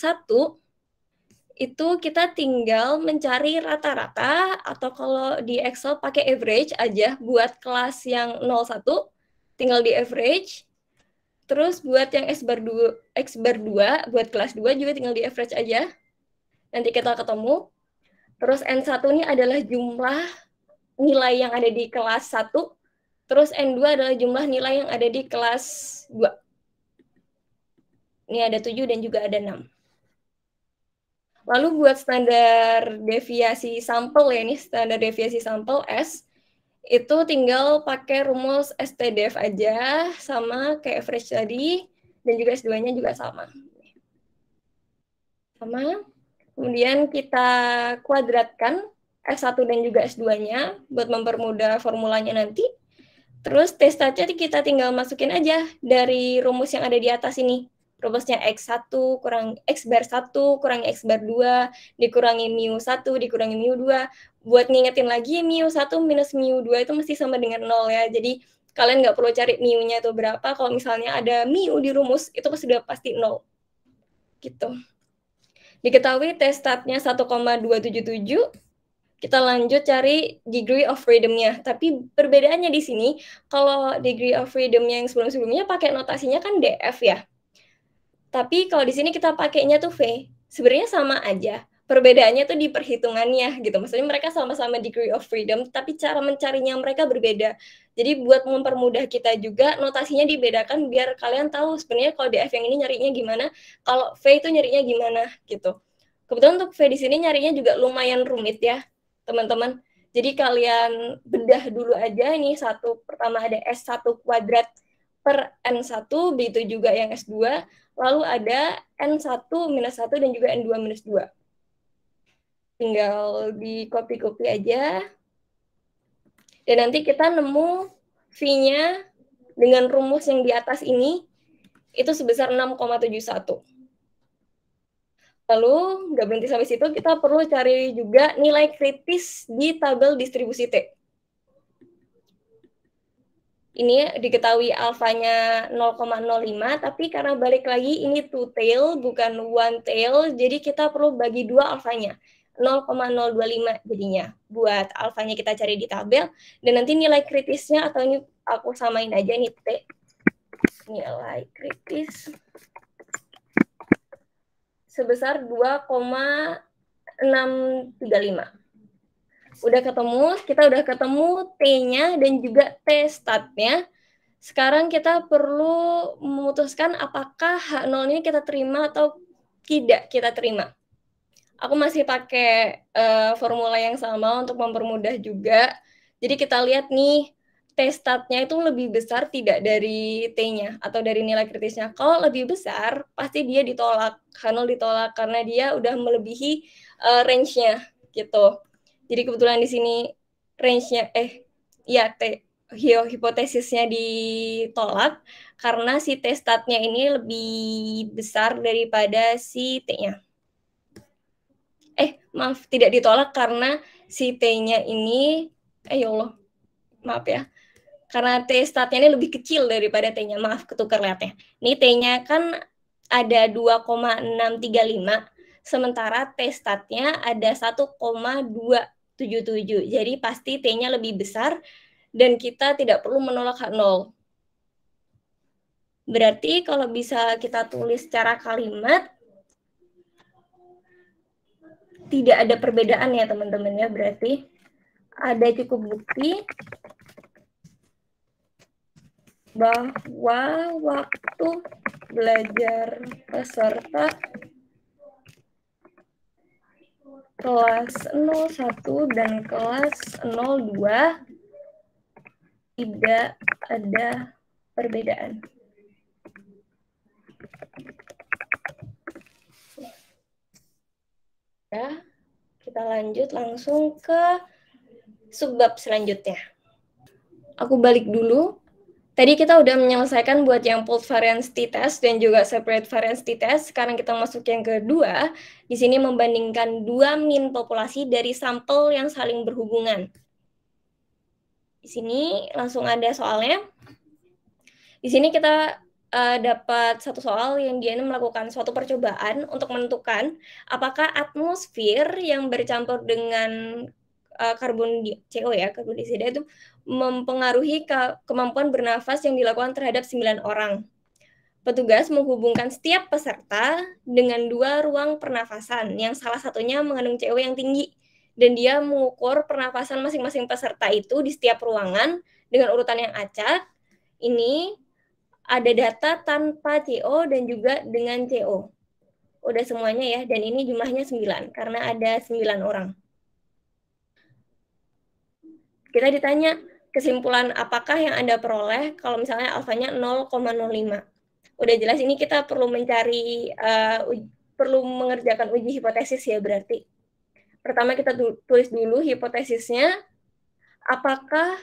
itu kita tinggal mencari rata-rata, atau kalau di Excel pakai average aja buat kelas yang 01, tinggal di average. Terus buat yang X bar 2 buat kelas 2 juga tinggal di average aja. Nanti kita ketemu. Terus N1 ini adalah jumlah nilai yang ada di kelas 1. Terus N2 adalah jumlah nilai yang ada di kelas 2. Ini ada 7 dan juga ada 6. Lalu buat standar deviasi sampel ya, ini standar deviasi sampel S, itu tinggal pakai rumus STDF aja, sama kayak average tadi, dan juga S2-nya juga sama. Kemudian kita kuadratkan S1 dan juga S2-nya buat mempermudah formulanya nanti. Terus testatnya kita tinggal masukin aja dari rumus yang ada di atas ini. Rumusnya X1 kurang X bar 1 kurangi X bar 2 dikurangi mu 1 dikurangi mu 2. Buat ngingetin lagi, mu 1 minus mu 2 itu mesti sama dengan 0 ya. Jadi kalian nggak perlu cari mu-nya itu berapa. Kalau misalnya ada mu di rumus, itu sudah pasti 0. Gitu. Diketahui testatnya 1,277. Kita lanjut cari degree of freedom-nya. Tapi perbedaannya di sini, kalau degree of freedom-nya yang sebelum-sebelumnya pakai notasinya kan DF ya. Tapi kalau di sini kita pakainya tuh V. Sebenarnya sama aja. Perbedaannya tuh di perhitungannya gitu. Maksudnya mereka sama-sama degree of freedom, tapi cara mencarinya mereka berbeda. Jadi buat mempermudah kita juga, notasinya dibedakan biar kalian tahu sebenarnya kalau DF yang ini nyarinya gimana, kalau V itu nyarinya gimana gitu. Kebetulan untuk V di sini nyarinya juga lumayan rumit ya. teman-teman. Jadi kalian bedah dulu aja nih, pertama ada S1 kuadrat per N1, begitu juga yang S2, lalu ada N1 minus 1 dan juga N2 minus 2. Tinggal di copy-copy aja. Dan nanti kita nemu V-nya dengan rumus yang di atas ini, itu sebesar 6,71. Lalu, nggak berhenti sampai situ, kita perlu cari juga nilai kritis di tabel distribusi T. Ini diketahui alfanya 0,05, tapi karena balik lagi ini two tail, bukan one tail, jadi kita perlu bagi 2 alfanya. 0,025 jadinya. Buat alfanya kita cari di tabel, dan nanti nilai kritisnya, atau ini aku samain aja nih T. Nilai kritis sebesar 2,635. Kita udah ketemu T-nya dan juga T-statnya. Sekarang kita perlu memutuskan apakah H0 ini kita terima atau tidak kita terima. Aku masih pakai formula yang sama untuk mempermudah juga. Jadi kita lihat nih, T-statnya itu lebih besar tidak dari T-nya atau dari nilai kritisnya. Kalau lebih besar, pasti dia ditolak. H0 ditolak karena dia udah melebihi range-nya gitu. Jadi kebetulan di sini range-nya, hipotesisnya ditolak karena si T-statnya ini lebih besar daripada si T-nya. Maaf, tidak ditolak karena si T-nya ini, ya Allah, maaf ya. Karena T-statnya ini lebih kecil daripada T-nya. Maaf, ketukar lihatnya. Ini T-nya kan ada 2,635, sementara T-statnya ada 1,277. Jadi pasti T-nya lebih besar dan kita tidak perlu menolak H0. Berarti kalau bisa kita tulis secara kalimat, tidak ada perbedaan ya teman-teman ya. Berarti ada cukup bukti bahwa waktu belajar peserta kelas 01 dan kelas 02 tidak ada perbedaan. Ya, kita lanjut langsung ke subbab selanjutnya. Aku balik dulu. Tadi kita udah menyelesaikan buat yang pooled variance t-test dan juga separate variance t-test. Sekarang kita masuk yang kedua. Di sini membandingkan dua mean populasi dari sampel yang saling berhubungan. Di sini langsung ada soalnya. Di sini kita dapat satu soal yang dia melakukan suatu percobaan untuk menentukan apakah atmosfer yang bercampur dengan karbon dioksida itu mempengaruhi kemampuan bernafas yang dilakukan terhadap 9 orang. Petugas menghubungkan setiap peserta dengan 2 ruang pernafasan, yang salah satunya mengandung CO yang tinggi, dan dia mengukur pernafasan masing-masing peserta itu di setiap ruangan dengan urutan yang acak. Ini ada data tanpa CO dan juga dengan CO. Udah semuanya ya, dan ini jumlahnya 9, karena ada 9 orang. Kita ditanya kesimpulan apakah yang Anda peroleh kalau misalnya alfanya 0,05. Udah jelas ini kita perlu mencari, perlu mengerjakan uji hipotesis ya berarti. Pertama kita tulis dulu hipotesisnya, apakah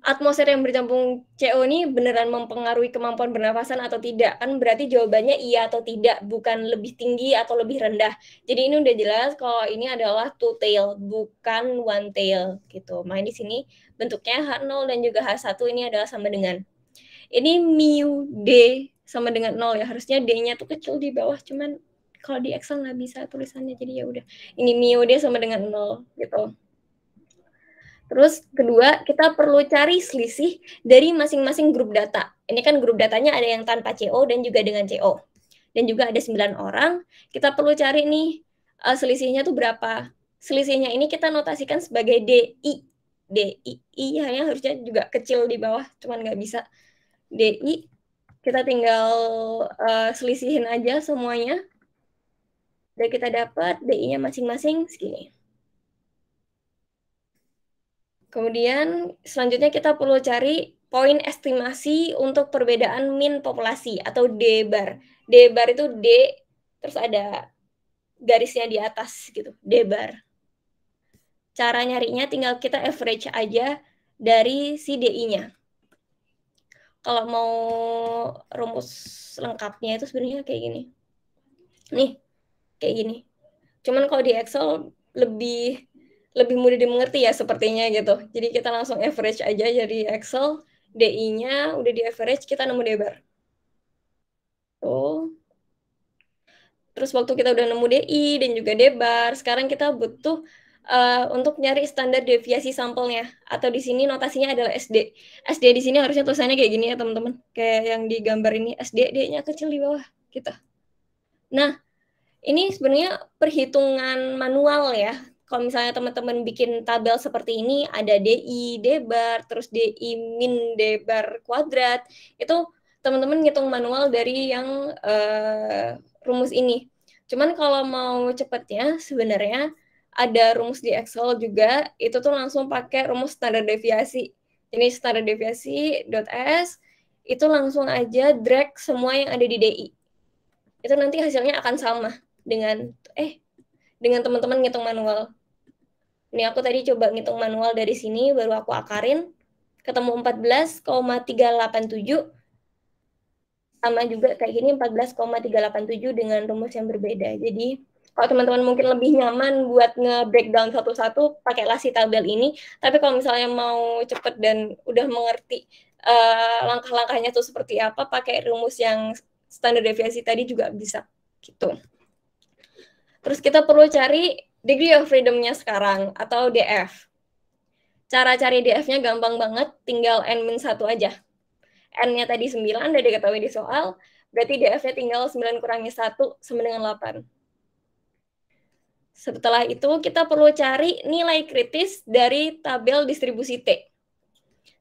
atmosfer yang bercampur CO ini beneran mempengaruhi kemampuan bernafasan atau tidak? Kan berarti jawabannya iya atau tidak, bukan lebih tinggi atau lebih rendah. Jadi ini udah jelas kalau ini adalah two tail, bukan one tail gitu. Makanya di sini bentuknya H0 dan juga H1 ini adalah sama dengan. Ini mu D sama dengan 0 ya. Harusnya D-nya tuh kecil di bawah, cuman kalau di Excel nggak bisa tulisannya, jadi ya udah. Ini mu D sama dengan 0 gitu. Terus kedua, kita perlu cari selisih dari masing-masing grup data. Ini kan grup datanya ada yang tanpa CO dan juga dengan CO. Dan juga ada 9 orang. Kita perlu cari nih selisihnya tuh berapa. Selisihnya ini kita notasikan sebagai DI. DI hanya harusnya juga kecil di bawah, cuman nggak bisa. DI, kita tinggal selisihin aja semuanya. Udah kita dapat DI-nya masing-masing segini. Kemudian selanjutnya kita perlu cari poin estimasi untuk perbedaan min populasi atau D-bar. D-bar itu D, terus ada garisnya di atas gitu, D-bar. Cara nyarinya tinggal kita average aja dari si DI-nya. Kalau mau rumus lengkapnya itu sebenarnya kayak gini. Nih, kayak gini. Cuman kalau di Excel lebih mudah dimengerti ya sepertinya gitu. Jadi kita langsung average aja dari Excel, DI-nya udah di average, kita nemu D-bar. Tuh. Terus waktu kita udah nemu DI dan juga D-bar, sekarang kita butuh untuk nyari standar deviasi sampelnya. Atau di sini notasinya adalah SD. SD di sini harusnya tulisannya kayak gini ya teman-teman. Kayak yang di gambar ini, SD, D-nya kecil di bawah. Gitu. Nah, ini sebenarnya perhitungan manual ya. Kalau misalnya teman-teman bikin tabel seperti ini, ada DI, D-bar, terus DI min D-bar kuadrat, itu teman-teman ngitung manual dari yang rumus ini. Cuman kalau mau cepetnya, sebenarnya ada rumus di Excel juga, itu tuh langsung pakai rumus standar deviasi. Ini standar deviasi .s, itu langsung aja drag semua yang ada di DI. Itu nanti hasilnya akan sama dengan teman-teman ngitung manual. Ini aku tadi coba ngitung manual dari sini, baru aku akarin, ketemu 14,387, sama juga kayak gini 14,387 dengan rumus yang berbeda. Jadi kalau teman-teman mungkin lebih nyaman buat nge-breakdown satu-satu, pakailah si tabel ini. Tapi kalau misalnya mau cepet dan udah mengerti langkah-langkahnya tuh seperti apa, pakai rumus yang standar deviasi tadi juga bisa. Gitu. Terus kita perlu cari degree of freedom-nya sekarang, atau DF. Cara cari DF-nya gampang banget, tinggal N-1 aja. N-nya tadi 9, udah diketahui di soal, berarti DF-nya tinggal 9 kurangi 1 sama dengan 8. Setelah itu kita perlu cari nilai kritis dari tabel distribusi T.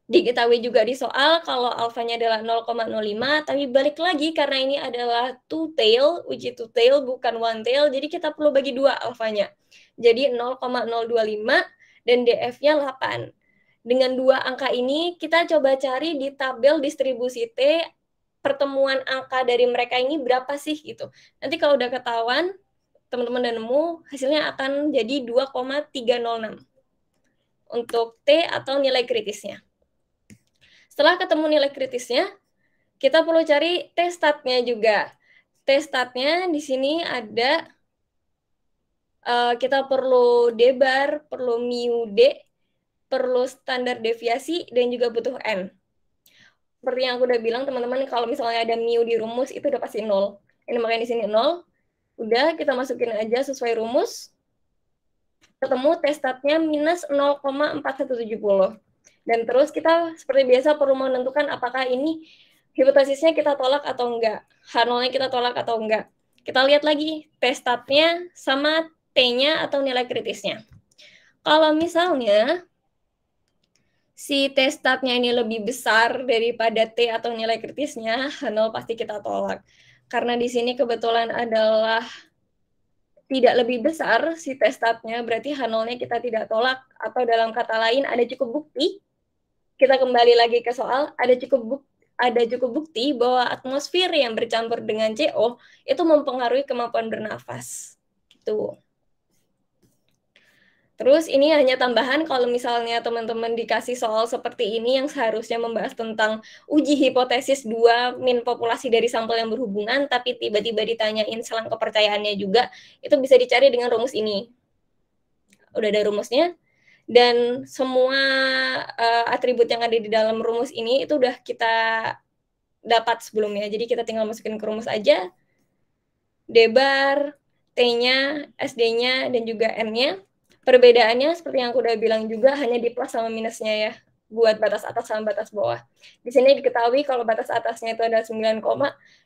Diketahui juga di soal kalau alfanya adalah 0,05, tapi balik lagi karena ini adalah two tail, uji two tail bukan one tail, jadi kita perlu bagi 2 alfanya. Jadi 0,025 dan DF-nya 8. Dengan 2 angka ini kita coba cari di tabel distribusi T, pertemuan angka dari mereka ini berapa sih gitu. Nanti kalau udah ketahuan, teman-teman udah nemu, hasilnya akan jadi 2,306 untuk T atau nilai kritisnya. Setelah ketemu nilai kritisnya, kita perlu cari T-statnya juga. T-statnya di sini ada, kita perlu D-bar, perlu mu D, perlu standar deviasi, dan juga butuh N. Seperti yang aku udah bilang, teman-teman, kalau misalnya ada mu di rumus, itu udah pasti 0. Ini makanya di sini 0. Udah, kita masukin aja sesuai rumus. Ketemu T-statnya minus 0,4170. Dan terus kita seperti biasa perlu menentukan apakah ini hipotesisnya kita tolak atau enggak. H0-nya kita tolak atau enggak. Kita lihat lagi T-statnya sama T-nya atau nilai kritisnya. Kalau misalnya si T-statnya ini lebih besar daripada T atau nilai kritisnya, H0 pasti kita tolak. Karena di sini kebetulan adalah tidak lebih besar si T-statnya, berarti H0-nya kita tidak tolak. Atau dalam kata lain, ada cukup bukti. Kita kembali lagi ke soal, ada cukup bukti bahwa atmosfer yang bercampur dengan CO itu mempengaruhi kemampuan bernafas. Gitu. Terus ini hanya tambahan kalau misalnya teman-teman dikasih soal seperti ini yang seharusnya membahas tentang uji hipotesis 2 min populasi dari sampel yang berhubungan, tapi tiba-tiba ditanyain selang kepercayaannya juga, itu bisa dicari dengan rumus ini. Udah ada rumusnya, dan semua atribut yang ada di dalam rumus ini itu udah kita dapat sebelumnya. Jadi kita tinggal masukin ke rumus aja, D-bar, T-nya, SD-nya, dan juga N-nya. Perbedaannya seperti yang aku udah bilang juga hanya di plus sama minusnya ya, buat batas atas sama batas bawah. Di sini diketahui kalau batas atasnya itu ada 9,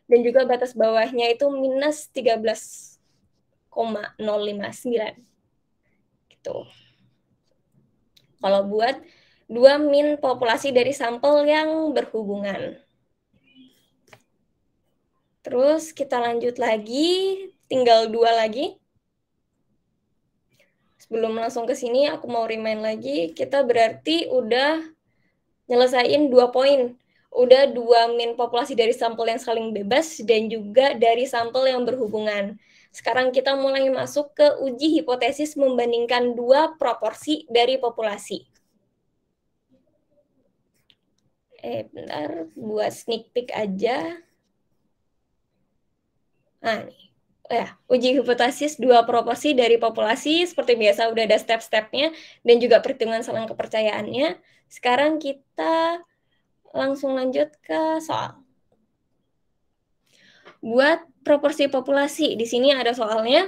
dan juga batas bawahnya itu minus 13,059. Gitu. Kalau buat 2 min populasi dari sampel yang berhubungan. Terus kita lanjut lagi, tinggal 2 lagi. Sebelum langsung ke sini, aku mau remind lagi, kita berarti udah nyelesain 2 poin. Udah 2 min populasi dari sampel yang saling bebas dan juga dari sampel yang berhubungan. Sekarang kita mulai masuk ke uji hipotesis membandingkan 2 proporsi dari populasi. Bentar, buat sneak peek aja. Nah, nih. Ya, uji hipotesis 2 proporsi dari populasi, seperti biasa udah ada step-stepnya, dan juga perhitungan selang kepercayaannya. Sekarang kita langsung lanjut ke soal. Buat proporsi populasi, di sini ada soalnya.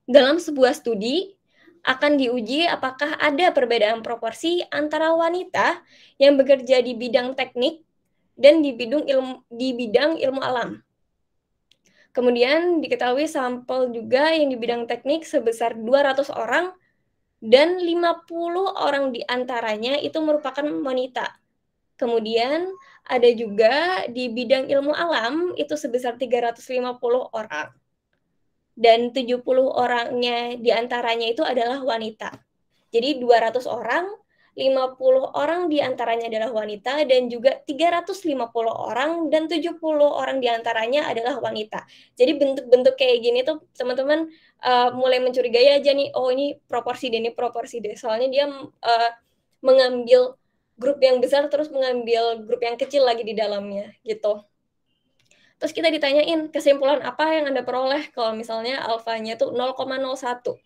Dalam sebuah studi, akan diuji apakah ada perbedaan proporsi antara wanita yang bekerja di bidang teknik dan di bidang ilmu alam. Kemudian diketahui sampel juga yang di bidang teknik sebesar 200 orang dan 50 orang diantaranya itu merupakan wanita. Kemudian ada juga di bidang ilmu alam itu sebesar 350 orang. Dan 70 orangnya diantaranya itu adalah wanita. Jadi 200 orang, 50 orang diantaranya adalah wanita, dan juga 350 orang dan 70 orang diantaranya adalah wanita. Jadi bentuk-bentuk kayak gini tuh teman-teman mulai mencurigai aja nih, oh ini proporsi deh. Soalnya dia mengambil grup yang besar terus mengambil grup yang kecil lagi di dalamnya gitu. Terus kita ditanyain kesimpulan apa yang Anda peroleh kalau misalnya alfanya tuh 0,01.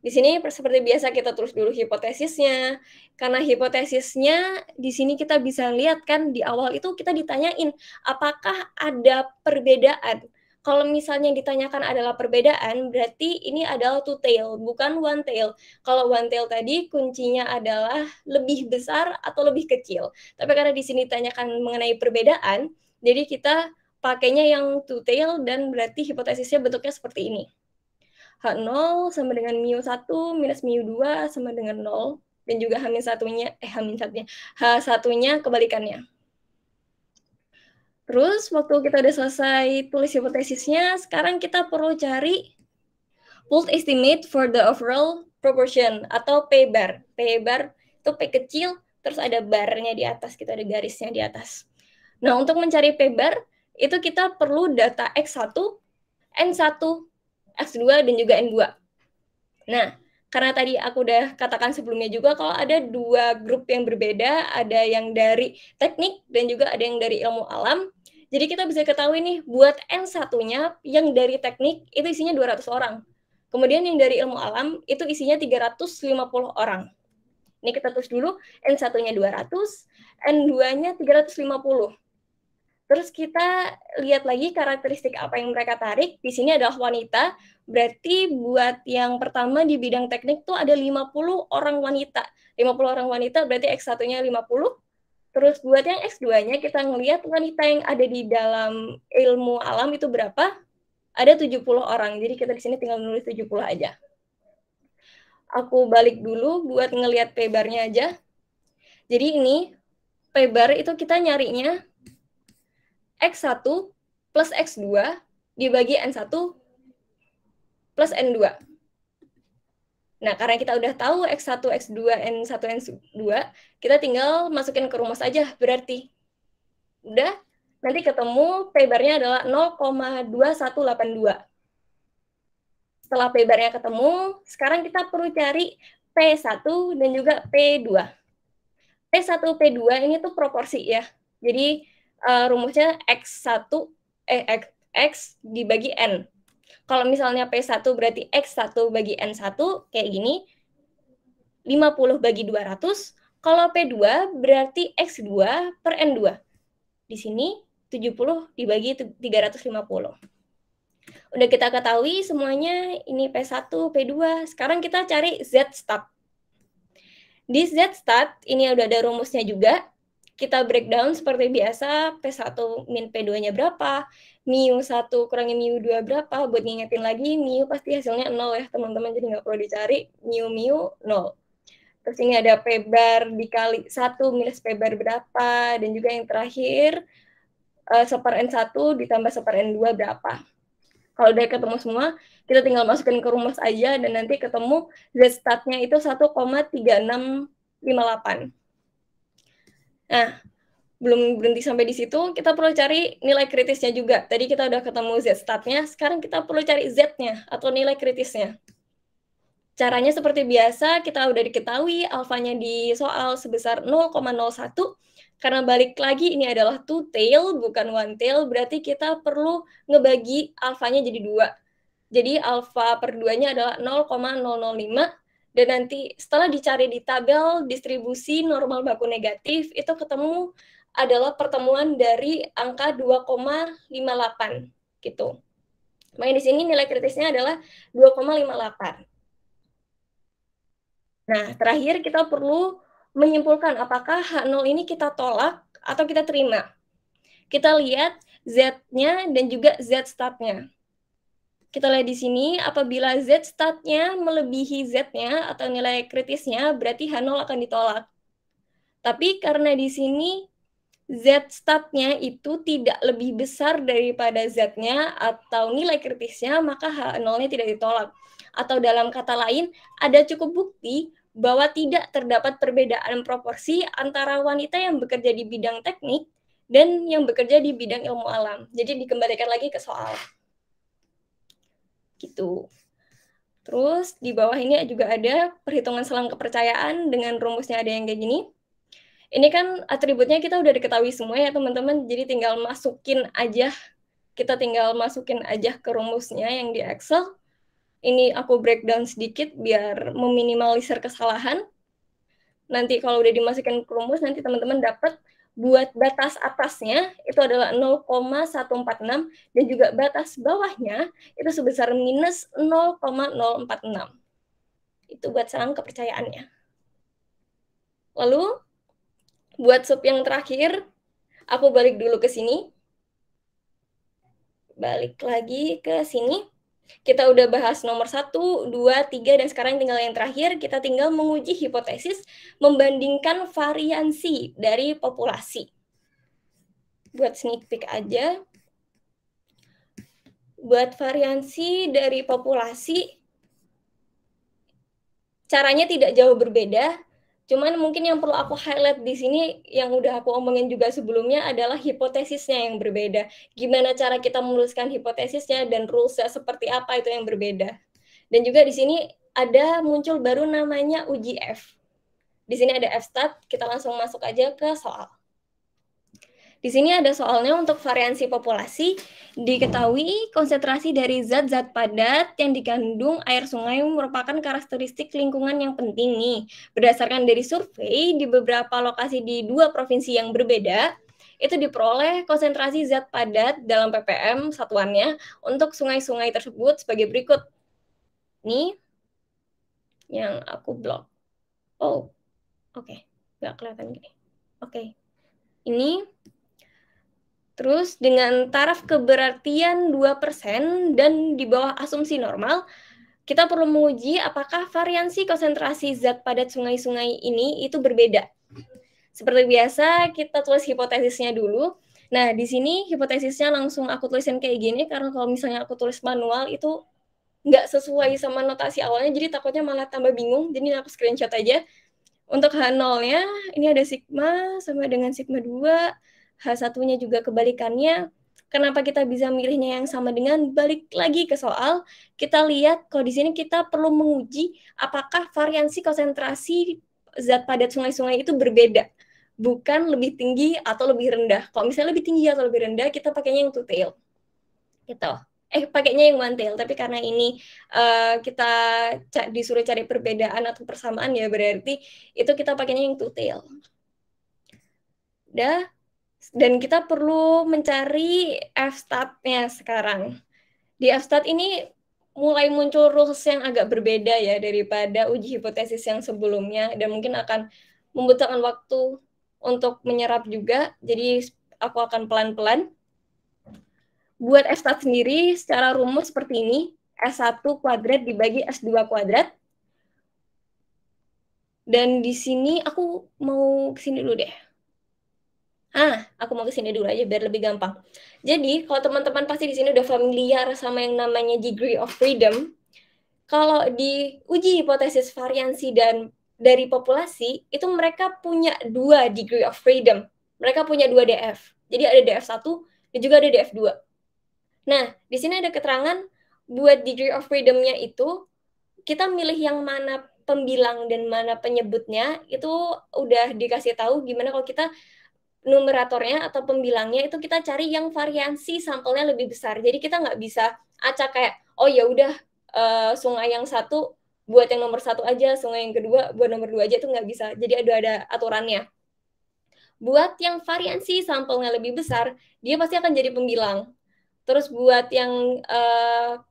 Di sini seperti biasa kita tulis dulu hipotesisnya. Karena hipotesisnya di sini kita bisa lihat kan di awal itu kita ditanyain apakah ada perbedaan. Kalau misalnya yang ditanyakan adalah perbedaan, berarti ini adalah two tail, bukan one tail. Kalau one tail tadi kuncinya adalah lebih besar atau lebih kecil. Tapi karena di sini ditanyakan mengenai perbedaan, jadi kita pakainya yang two tail dan berarti hipotesisnya bentuknya seperti ini. H0 sama dengan mu1 minus mu2 sama dengan 0. Dan juga H1-nya kebalikannya. Terus waktu kita udah selesai tulis hipotesisnya, sekarang kita perlu cari pooled estimate for the overall proportion atau P bar. P bar itu P kecil, terus ada barnya di atas, kita ada garisnya di atas. Nah, untuk mencari P bar, itu kita perlu data X1, N1, X2, dan juga N2. Nah, karena tadi aku udah katakan sebelumnya juga kalau ada 2 grup yang berbeda, ada yang dari teknik dan juga ada yang dari ilmu alam. Jadi kita bisa ketahui nih, buat N1-nya yang dari teknik itu isinya 200 orang. Kemudian yang dari ilmu alam itu isinya 350 orang. Ini kita tulis dulu, N1-nya 200, N2-nya 350. Terus kita lihat lagi karakteristik apa yang mereka tarik. Di sini adalah wanita. Berarti buat yang pertama di bidang teknik tuh ada 50 orang wanita. 50 orang wanita berarti X1-nya 50. Terus buat yang X2-nya kita ngelihat wanita yang ada di dalam ilmu alam itu berapa? Ada 70 orang. Jadi kita di sini tinggal nulis 70 aja. Aku balik dulu buat ngelihat P-bar-nya aja. Jadi ini P-bar itu kita nyarinya X1 plus X2 dibagi N1 plus N2. Nah, karena kita udah tahu X1, X2, N1, N2, kita tinggal masukin ke rumus aja berarti. Udah, nanti ketemu P-bar-nya adalah 0,2182. Setelah P-bar-nya ketemu, sekarang kita perlu cari P1 dan juga P2. P1, P2 ini tuh proporsi ya. Jadi, rumusnya X1, X dibagi N. Kalau misalnya P1 berarti X1 bagi N1, kayak gini, 50 bagi 200. Kalau P2 berarti X2 per N2. Di sini 70 dibagi 350. Udah kita ketahui semuanya, ini P1, P2. Sekarang kita cari Z-stat. Di Z-stat, ini udah ada rumusnya juga. Kita breakdown seperti biasa, P1 min P2-nya berapa, mu1 kurangi mu2 berapa, buat ngingetin lagi, mu pasti hasilnya 0 ya teman-teman, jadi nggak perlu dicari, mu 0. Terus ini ada P-bar dikali 1 minus P-bar berapa, dan juga yang terakhir, 1/N1 ditambah 1/N2 berapa. Kalau udah ketemu semua, kita tinggal masukin ke rumus aja dan nanti ketemu Z stat-nya itu 1,3658. Nah, belum berhenti sampai di situ, kita perlu cari nilai kritisnya juga. Tadi kita udah ketemu Z stat-nya, sekarang kita perlu cari Z-nya atau nilai kritisnya. Caranya seperti biasa, kita udah diketahui alfanya di soal sebesar 0,01. Karena balik lagi ini adalah two tail, bukan one tail, berarti kita perlu ngebagi alfanya jadi 2. Jadi alfa per 2-nya adalah 0,005, dan nanti setelah dicari di tabel distribusi normal baku negatif, itu ketemu adalah pertemuan dari angka 2,58 gitu. Makanya di sini nilai kritisnya adalah 2,58. Nah, terakhir kita perlu menyimpulkan apakah H0 ini kita tolak atau kita terima. Kita lihat Z-nya dan juga Z stat-nya. Kita lihat di sini, apabila Z stat-nya melebihi Z-nya atau nilai kritisnya, berarti H0 akan ditolak. Tapi karena di sini Z stat-nya itu tidak lebih besar daripada Z-nya atau nilai kritisnya, maka H0-nya tidak ditolak. Atau dalam kata lain, ada cukup bukti bahwa tidak terdapat perbedaan proporsi antara wanita yang bekerja di bidang teknik dan yang bekerja di bidang ilmu alam. Jadi dikembalikan lagi ke soal. Gitu. Terus di bawah ini juga ada perhitungan selang kepercayaan dengan rumusnya ada yang kayak gini. Ini kan atributnya kita udah diketahui semua ya teman-teman, jadi tinggal masukin aja. Kita tinggal masukin aja ke rumusnya yang di Excel. Ini aku breakdown sedikit biar meminimalisir kesalahan. Nanti kalau udah dimasukin ke rumus, nanti teman-teman dapat buat batas atasnya itu adalah 0,146 dan juga batas bawahnya itu sebesar minus 0,046. Itu buat selang kepercayaannya. Lalu buat sub yang terakhir, aku balik dulu ke sini. Balik lagi ke sini. Kita udah bahas nomor 1, 2, 3, dan sekarang tinggal yang terakhir, kita tinggal menguji hipotesis membandingkan variansi dari populasi. Buat sneak peek aja. Buat variansi dari populasi, caranya tidak jauh berbeda, cuman mungkin yang perlu aku highlight di sini, yang udah aku omongin juga sebelumnya, adalah hipotesisnya yang berbeda. Gimana cara kita menuliskan hipotesisnya dan rules-nya seperti apa itu yang berbeda. Dan juga di sini ada muncul baru namanya uji F. Di sini ada F-stat, kita langsung masuk aja ke soal. Di sini ada soalnya untuk variansi populasi, diketahui konsentrasi dari zat-zat padat yang dikandung air sungai merupakan karakteristik lingkungan yang penting nih. Berdasarkan dari survei di beberapa lokasi di 2 provinsi yang berbeda, itu diperoleh konsentrasi zat padat dalam ppm satuannya untuk sungai-sungai tersebut sebagai berikut. Nih, yang aku blok. Oh, oke. Nggak kelihatan gini. Oke. Ini terus dengan taraf keberartian 2% dan di bawah asumsi normal, kita perlu menguji apakah variansi konsentrasi zat padat sungai-sungai ini itu berbeda. Seperti biasa, kita tulis hipotesisnya dulu. Nah, di sini hipotesisnya langsung aku tulisin kayak gini, karena kalau misalnya aku tulis manual itu nggak sesuai sama notasi awalnya, jadi takutnya malah tambah bingung, jadi aku screenshot aja. Untuk H0-nya, ini ada sigma sama dengan sigma 2, H1-nya juga kebalikannya. Kenapa kita bisa milihnya yang sama dengan balik lagi ke soal, kita lihat kalau di sini kita perlu menguji apakah variansi konsentrasi zat padat sungai-sungai itu berbeda, bukan lebih tinggi atau lebih rendah. Kalau misalnya lebih tinggi atau lebih rendah, kita pakainya yang two tail. Gitu. Pakainya yang one tail, tapi karena ini kita disuruh cari perbedaan atau persamaan, ya berarti itu kita pakainya yang two tail. Udah. Dan kita perlu mencari F-stat-nya sekarang. Di F-stat ini mulai muncul rules yang agak berbeda ya daripada uji hipotesis yang sebelumnya, dan mungkin akan membutuhkan waktu untuk menyerap juga, jadi aku akan pelan-pelan. Buat F-stat sendiri secara rumus seperti ini, S1 kuadrat dibagi S2 kuadrat. Dan di sini aku mau kesini dulu deh. Aku mau ke sini dulu aja biar lebih gampang. Jadi, kalau teman-teman pasti di sini udah familiar sama yang namanya degree of freedom. Kalau di uji hipotesis variansi dan dari populasi, itu mereka punya 2 degree of freedom. Mereka punya 2 DF. Jadi ada DF1 dan juga ada DF2. Nah, di sini ada keterangan buat degree of freedom-nya itu, kita milih yang mana pembilang dan mana penyebutnya, itu udah dikasih tahu gimana kalau kita numeratornya atau pembilangnya itu kita cari yang variansi sampelnya lebih besar. Jadi kita nggak bisa acak kayak, oh ya udah sungai yang satu buat yang nomor 1 aja, sungai yang kedua buat nomor 2 aja, itu nggak bisa. Jadi ada aturannya. Buat yang variansi sampelnya lebih besar, dia pasti akan jadi pembilang. Terus buat yang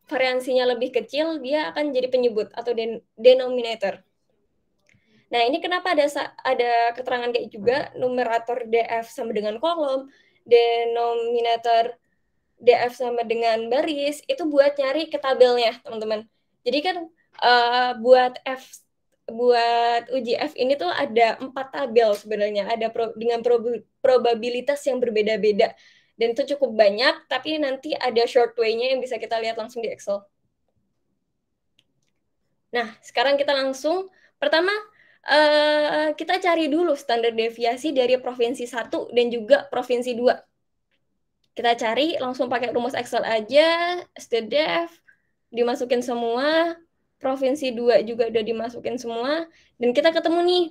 variansinya lebih kecil, dia akan jadi penyebut atau denominator. Nah, ini kenapa ada keterangan kayak juga, numerator DF sama dengan kolom, denominator DF sama dengan baris, itu buat nyari ke tabelnya, teman-teman. Jadi kan buat uji F ini tuh ada 4 tabel sebenarnya, ada dengan probabilitas yang berbeda-beda. Dan itu cukup banyak, tapi nanti ada short way-nya yang bisa kita lihat langsung di Excel. Nah, sekarang kita langsung, pertama, kita cari dulu standar deviasi dari provinsi 1 dan juga provinsi 2. Kita cari langsung pakai rumus Excel aja, STDF, dimasukin semua, provinsi 2 juga udah dimasukin semua, dan kita ketemu nih.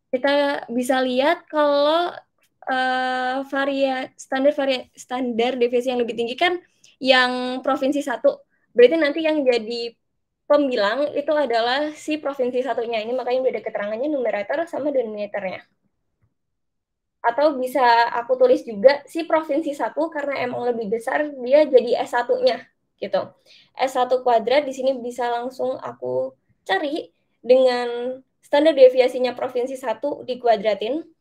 Kita bisa lihat kalau standar deviasi yang lebih tinggi kan yang provinsi 1. Berarti nanti yang jadi pembilang itu adalah si provinsi satunya. Ini makanya beda keterangannya numerator sama denominatornya. Atau bisa aku tulis juga si provinsi 1 karena emang lebih besar, dia jadi S1-nya gitu. S1 kuadrat di sini bisa langsung aku cari dengan standar deviasinya provinsi 1 dikuadratin.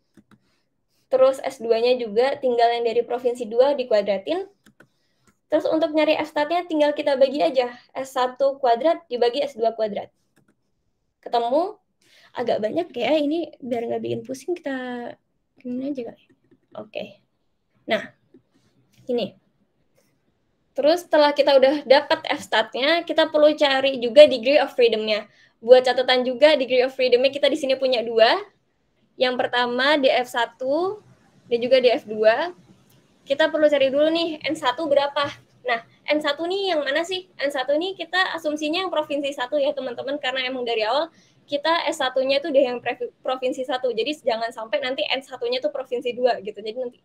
Terus S2-nya juga tinggal yang dari provinsi 2 dikuadratin. Terus untuk nyari F-statnya tinggal kita bagi aja. S1 kuadrat dibagi S2 kuadrat. Ketemu, agak banyak ya, ini biar nggak bikin pusing kita gini aja kali. Oke. Nah, ini. Terus setelah kita udah dapat F-statnya, kita perlu cari juga degree of freedom-nya. Buat catatan juga, degree of freedom-nya kita di sini punya 2. Yang pertama DF1 dan juga DF2. Kita perlu cari dulu nih N1 berapa. Nah, N1 nih yang mana sih? N1 nih kita asumsinya yang provinsi 1 ya teman-teman, karena emang dari awal kita S1-nya itu udah yang provinsi 1. Jadi jangan sampai nanti N1-nya tuh provinsi 2 gitu. Jadi nanti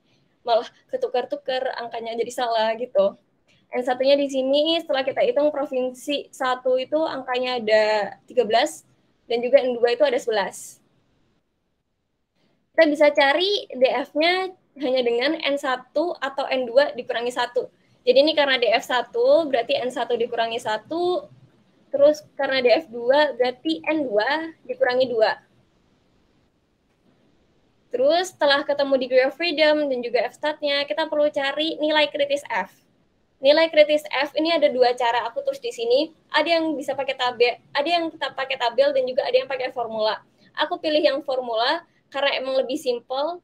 malah ketukar-tukar angkanya jadi salah gitu. N1-nya di sini setelah kita hitung provinsi 1 itu angkanya ada 13 dan juga N2 itu ada 11. Kita bisa cari DF-nya hanya dengan N1 atau N2 dikurangi 1. Jadi ini karena DF1 berarti N1 dikurangi 1, terus karena DF2 berarti N2 dikurangi 2. Terus setelah ketemu degree of freedom dan juga F-statnya, kita perlu cari nilai kritis F. Nilai kritis F ini ada 2 cara aku tulis di sini. Ada yang bisa pakai tabel, ada yang tetap pakai tabel dan juga ada yang pakai formula. Aku pilih yang formula karena emang lebih simple,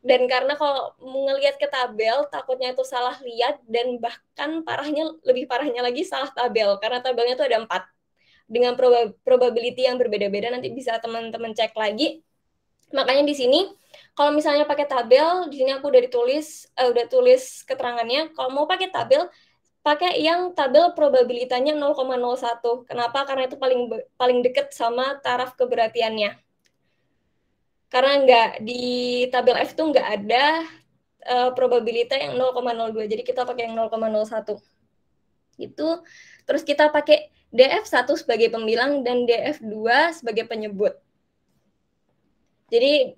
dan karena kalau ngelihat ke tabel takutnya itu salah lihat, dan bahkan lebih parahnya lagi salah tabel, karena tabelnya itu ada 4 dengan probability yang berbeda-beda. Nanti bisa teman-teman cek lagi. Makanya di sini kalau misalnya pakai tabel, di sini aku udah tulis keterangannya. Kalau mau pakai tabel, pakai yang tabel probabilitanya 0,01. Kenapa? Karena itu paling deket sama taraf keberhasilannya. Karena di tabel F itu nggak ada probabilitas yang 0,02. Jadi kita pakai yang 0,01. Itu. Terus kita pakai DF1 sebagai pembilang dan DF2 sebagai penyebut. Jadi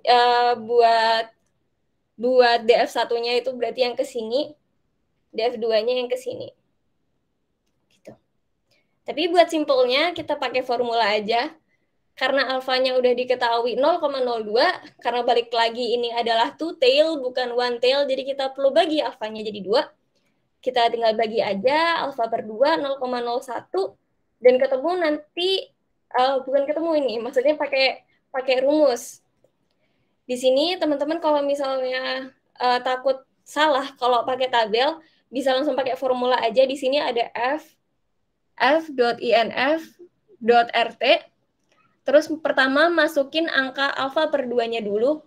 buat DF1-nya itu berarti yang ke sini, DF2-nya yang ke sini. Gitu. Tapi buat simpelnya kita pakai formula aja. Karena alfanya udah diketahui 0,02, karena balik lagi ini adalah two tail, bukan one tail, jadi kita perlu bagi alfanya jadi 2. Kita tinggal bagi aja, alfa per 2, 0,01, dan ketemu nanti, bukan ketemu ini, maksudnya pakai rumus. Di sini teman-teman kalau misalnya takut salah kalau pakai tabel, bisa langsung pakai formula aja. Di sini ada f.inf.rt. Terus pertama masukin angka alfa per 2-nya dulu.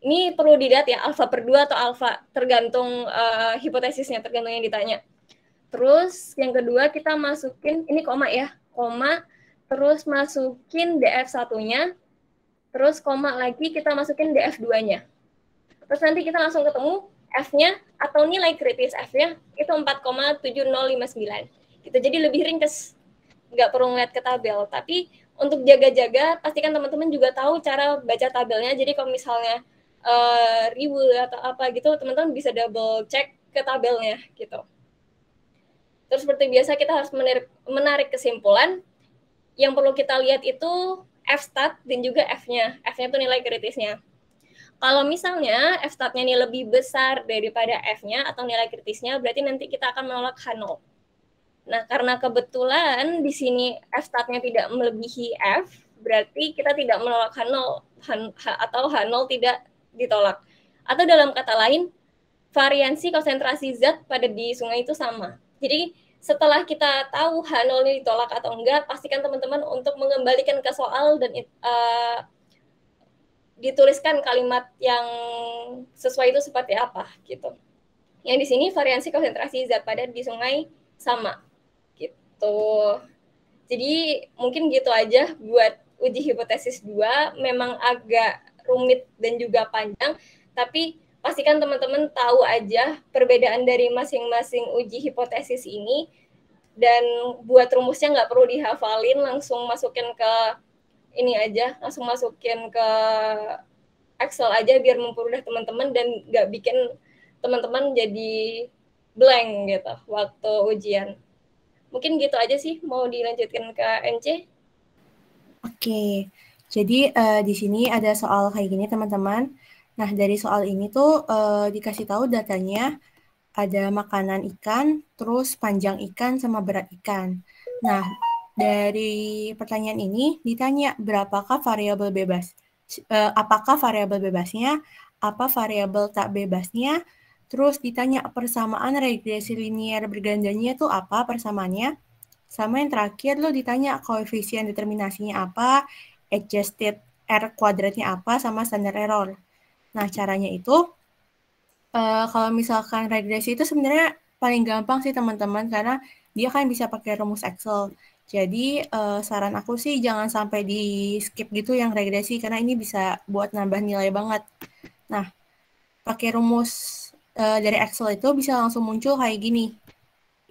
Ini perlu dilihat ya, alfa per 2 atau alfa, tergantung hipotesisnya, tergantung yang ditanya. Terus yang kedua kita masukin, ini koma ya, koma, terus masukin DF1-nya, terus koma lagi kita masukin DF2-nya. Terus nanti kita langsung ketemu F-nya atau nilai kritis F-nya itu 4,7059. Gitu, jadi lebih ringkes, nggak perlu ngeliat ke tabel. Tapi untuk jaga-jaga, pastikan teman-teman juga tahu cara baca tabelnya. Jadi kalau misalnya ribu atau apa gitu, teman-teman bisa double check ke tabelnya gitu. Terus seperti biasa kita harus menarik kesimpulan. Yang perlu kita lihat itu F-stat dan juga F-nya. F-nya itu nilai kritisnya. Kalau misalnya F-statnya ini lebih besar daripada F-nya atau nilai kritisnya, berarti nanti kita akan menolak H0. Nah, karena kebetulan di sini F-statnya tidak melebihi F, berarti kita tidak menolak H0 atau H0 tidak ditolak. Atau dalam kata lain, variansi konsentrasi zat pada di sungai itu sama. Jadi setelah kita tahu H0 ini ditolak atau enggak, pastikan teman-teman untuk mengembalikan ke soal dan dituliskan kalimat yang sesuai itu seperti apa gitu. Yang di sini variansi konsentrasi zat padat di sungai sama gitu. Jadi mungkin gitu aja buat uji hipotesis 2. Memang agak rumit dan juga panjang, tapi pastikan teman-teman tahu aja perbedaan dari masing-masing uji hipotesis ini, dan buat rumusnya nggak perlu dihafalin, langsung masukin ke ini aja, langsung masukin ke Excel aja biar mempermudah teman-teman dan nggak bikin teman-teman jadi blank gitu waktu ujian. Mungkin gitu aja sih, mau dilanjutkan ke NC. Oke, jadi di sini ada soal kayak gini teman-teman. Nah, dari soal ini tuh dikasih tahu datanya ada makanan ikan, terus panjang ikan sama berat ikan. Nah, dari pertanyaan ini ditanya berapakah variabel bebas? Apakah variabel bebasnya? Apa variabel tak bebasnya? Terus ditanya persamaan regresi linear bergandanya itu apa persamaannya? Sama yang terakhir lo ditanya koefisien determinasinya apa, adjusted R kuadratnya apa, sama standar error. Nah, caranya itu kalau misalkan regresi itu sebenarnya paling gampang sih teman-teman, karena dia kan bisa pakai rumus Excel. Jadi saran aku sih jangan sampai di skip gitu yang regresi, karena ini bisa buat nambah nilai banget. Nah, pakai rumus dari Excel itu bisa langsung muncul kayak gini.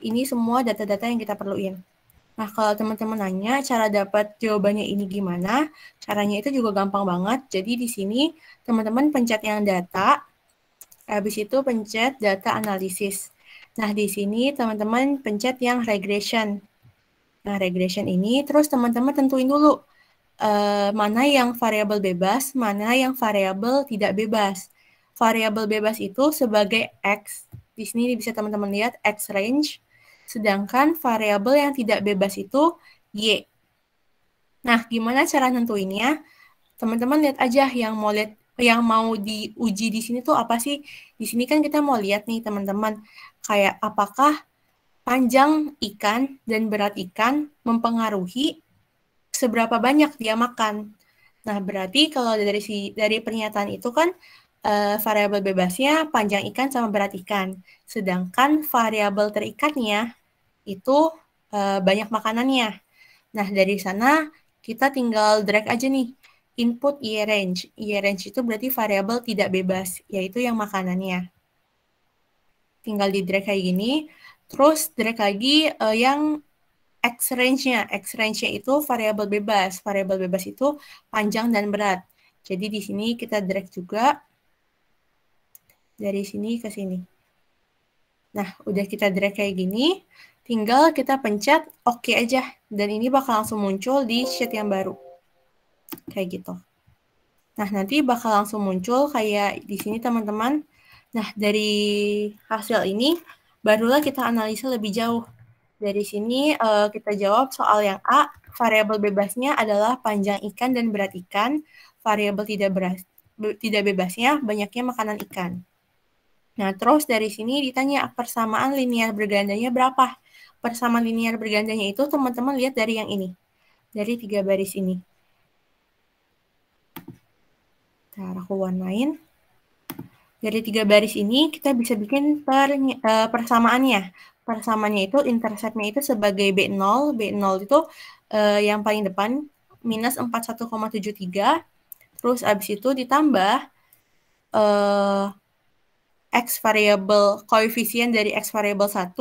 Ini semua data-data yang kita perluin. Nah, kalau teman-teman nanya cara dapat jawabannya ini gimana, caranya itu juga gampang banget. Jadi di sini teman-teman pencet yang data, habis itu pencet data analisis. Nah, di sini teman-teman pencet yang regression. Nah, regression ini terus teman-teman tentuin dulu mana yang variabel bebas, mana yang variabel tidak bebas. Variabel bebas itu sebagai X. Di sini bisa teman-teman lihat X range. Sedangkan variabel yang tidak bebas itu Y. Nah, gimana cara nentuinnya? Teman-teman lihat aja yang mau diuji di sini tuh apa sih? Di sini kan kita mau lihat nih teman-teman, kayak apakah panjang ikan dan berat ikan mempengaruhi seberapa banyak dia makan. Nah, berarti kalau dari pernyataan itu kan variabel bebasnya panjang ikan sama berat ikan. Sedangkan variabel terikatnya itu banyak makanannya. Nah, dari sana kita tinggal drag aja nih input Y range. Y range itu berarti variabel tidak bebas, yaitu yang makanannya. Tinggal di drag kayak gini. Terus drag lagi yang X range-nya. X range-nya itu variabel bebas. Variabel bebas itu panjang dan berat. Jadi di sini kita drag juga dari sini ke sini. Nah, udah kita drag kayak gini. Tinggal kita pencet OK aja. Dan ini bakal langsung muncul di sheet yang baru. Kayak gitu. Nah, nanti bakal langsung muncul kayak di sini teman-teman. Nah, dari hasil ini, barulah kita analisa lebih jauh. Dari sini kita jawab soal yang A, variabel bebasnya adalah panjang ikan dan berat ikan. Variabel tidak bebasnya banyaknya makanan ikan. Nah, terus dari sini ditanya persamaan linear bergandanya berapa? Persamaan linear bergandanya itu teman-teman lihat dari yang ini. Dari 3 baris ini. Ntar aku warnain. Dari 3 baris ini kita bisa bikin persamaannya. Persamaannya itu interceptnya itu sebagai B0. B0 itu yang paling depan minus 41,73. Terus abis itu ditambah X variabel koefisien dari X variabel 1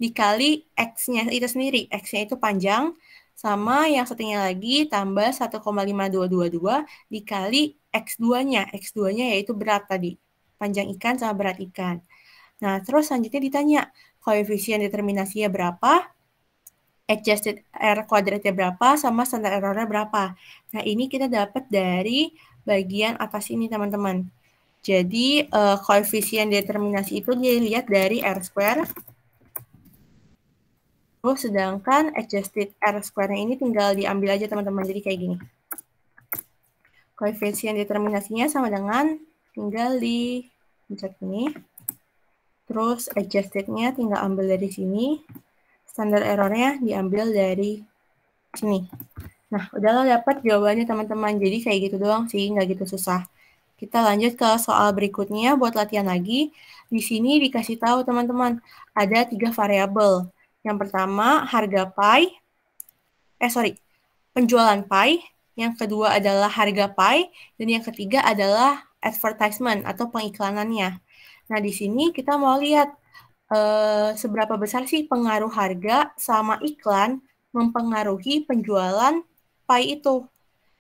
dikali X-nya itu sendiri. X-nya itu panjang, sama yang satunya lagi tambah 1,5222 dikali X2-nya. X2-nya yaitu berat tadi. Panjang ikan sama berat ikan. Nah, terus selanjutnya ditanya koefisien determinasinya berapa, adjusted R kuadratnya berapa, sama standar errornya berapa. Nah, ini kita dapat dari bagian atas ini, teman-teman. Jadi, koefisien determinasi itu dilihat dari R². Terus, sedangkan adjusted R²-nya ini tinggal diambil aja, teman-teman. Jadi, kayak gini. Koefisien determinasinya sama dengan tinggal dipencet ini. Terus, adjusted-nya tinggal ambil dari sini. Standar error-nya diambil dari sini. Nah, udahlah dapat jawabannya, teman-teman. Jadi, kayak gitu doang sih, nggak gitu susah. Kita lanjut ke soal berikutnya buat latihan lagi. Di sini dikasih tahu teman-teman, ada 3 variabel. Yang pertama harga pie, penjualan pie. Yang kedua adalah harga pie, dan yang ketiga adalah advertisement atau pengiklanannya. Nah, di sini kita mau lihat seberapa besar sih pengaruh harga sama iklan mempengaruhi penjualan pie itu.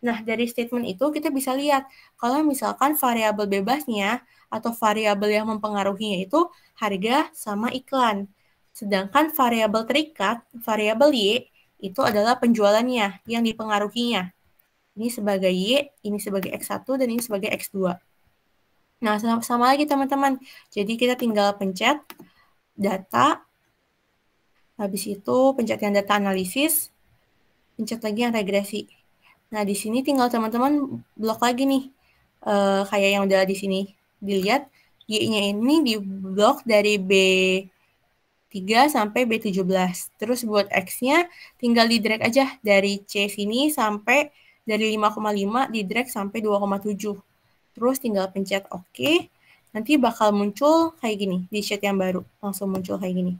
Nah, dari statement itu kita bisa lihat kalau misalkan variabel bebasnya atau variabel yang mempengaruhinya itu harga sama iklan. Sedangkan variabel terikat, variabel Y, itu adalah penjualannya yang dipengaruhinya. Ini sebagai Y, ini sebagai X1, dan ini sebagai X2. Nah, sama lagi teman-teman. Jadi kita tinggal pencet data, habis itu pencet yang data analisis, pencet lagi yang regresi. Nah, di sini tinggal teman-teman blok lagi nih, kayak yang udah di sini. Dilihat, Y-nya ini di blok dari B3 sampai B17. Terus buat X-nya tinggal di drag aja dari C sini sampai dari 5,5 di drag sampai 2,7. Terus tinggal pencet OK. Nanti bakal muncul kayak gini, di sheet yang baru. Langsung muncul kayak gini.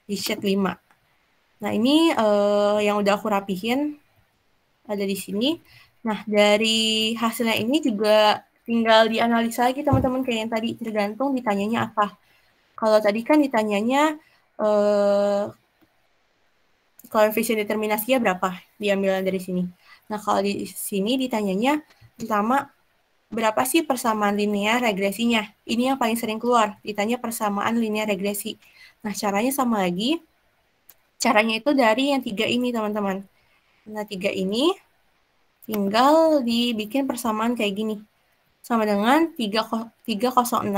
Di sheet 5. Nah, ini yang udah aku rapihin. Ada di sini. Nah, dari hasilnya ini juga tinggal dianalisa lagi teman-teman kayak yang tadi, tergantung ditanyanya apa. Kalau tadi kan ditanyanya koefisien determinasinya berapa, diambil dari sini. Nah, kalau di sini ditanyanya pertama berapa sih persamaan linear regresinya? Ini yang paling sering keluar, ditanya persamaan linear regresi. Nah, caranya sama lagi. Caranya itu dari yang 3 ini, teman-teman. Nah, 3 ini tinggal dibikin persamaan kayak gini. Sama dengan 306,52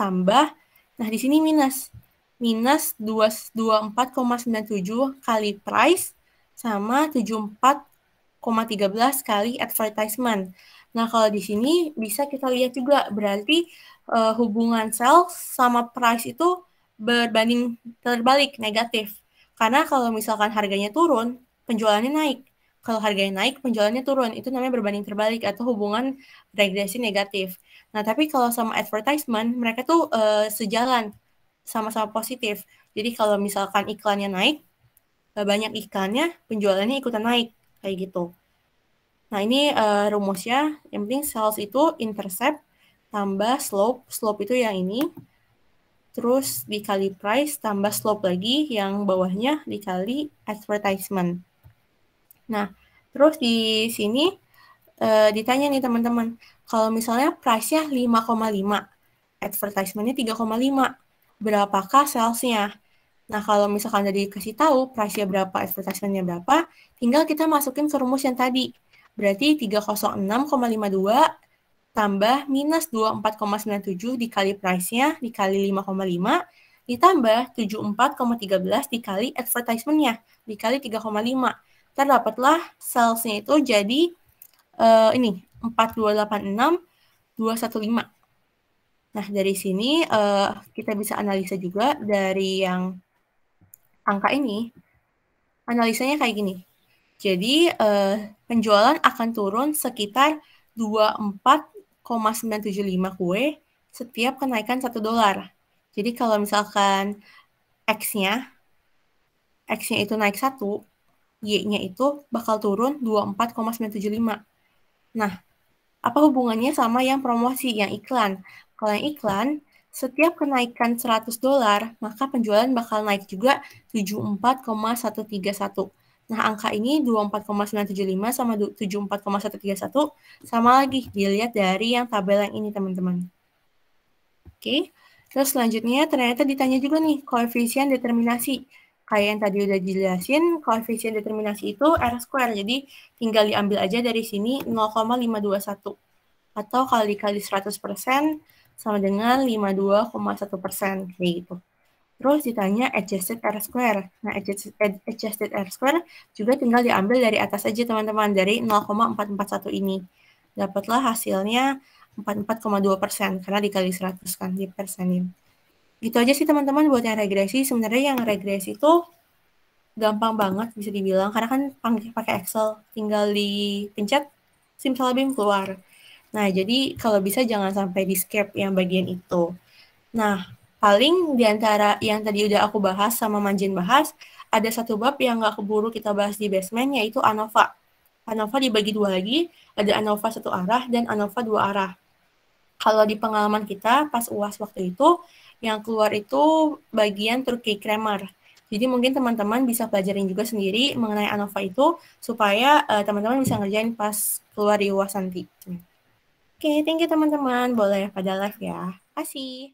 tambah, nah di sini minus. Minus 224,97 kali price sama 74,13 kali advertisement. Nah, kalau di sini bisa kita lihat juga, berarti hubungan sales sama price itu berbanding terbalik, negatif. Karena kalau misalkan harganya turun, penjualannya naik. Kalau harganya naik, penjualannya turun. Itu namanya berbanding terbalik atau hubungan regresi negatif. Nah, tapi kalau sama advertisement, mereka tuh sejalan, sama-sama positif. Jadi kalau misalkan iklannya naik, banyak iklannya, penjualannya ikutan naik. Kayak gitu. Nah, ini rumusnya. Yang penting sales itu intercept tambah slope. Slope itu yang ini. Terus dikali price tambah slope lagi, yang bawahnya dikali advertisement. Nah, terus di sini ditanya nih teman-teman, kalau misalnya price-nya 5,5, advertisement-nya 3,5, berapakah sales-nya? Nah, kalau misalkan tadi dikasih tahu price-nya berapa, advertisement-nya berapa, tinggal kita masukin ke rumus yang tadi. Berarti 306,52 tambah minus 24,97 dikali price-nya, dikali 5,5, ditambah 74,13 dikali advertisement-nya, dikali 3,5. Terdapatlah sales-nya itu jadi ini 4286 215. Nah, dari sini kita bisa analisa juga dari yang angka ini. Analisanya kayak gini. Jadi, penjualan akan turun sekitar 24,975 kue setiap kenaikan $1. Jadi, kalau misalkan X-nya itu naik 1, Y-nya itu bakal turun 24,975. Nah, apa hubungannya sama yang promosi, yang iklan? Kalau yang iklan, setiap kenaikan $100, maka penjualan bakal naik juga 74,131. Nah, angka ini 24,975 sama 74,131 sama lagi dilihat dari yang tabel yang ini, teman-teman. Oke, terus selanjutnya ternyata ditanya juga nih koefisien determinasi. Kayak yang tadi udah dijelasin, koefisien determinasi itu R². Jadi tinggal diambil aja dari sini 0,521. Atau kalau dikali 100% sama dengan 52,1%. Kayak gitu. Terus ditanya adjusted R². Nah, adjusted R² juga tinggal diambil dari atas aja, teman-teman. Dari 0,441 ini. Dapatlah hasilnya 44,2%. Karena dikali 100 kan, dipersenin. Gitu aja sih, teman-teman, buat yang regresi. Sebenarnya yang regresi itu gampang banget bisa dibilang. Karena kan pakai Excel. Tinggal dipencet, simsalabim keluar. Nah, jadi kalau bisa jangan sampai di-skip yang bagian itu. Nah, paling di antara yang tadi udah aku bahas sama Manjin bahas, ada satu bab yang nggak keburu kita bahas di basement, yaitu ANOVA. ANOVA dibagi dua lagi, ada ANOVA satu arah dan ANOVA dua arah. Kalau di pengalaman kita pas UAS waktu itu, yang keluar itu bagian Turkey Grammar. Jadi mungkin teman-teman bisa pelajarin juga sendiri mengenai ANOVA itu, supaya teman-teman bisa ngerjain pas keluar di UAS nanti. Oke, thank you teman-teman. Boleh pada live ya. Kasih.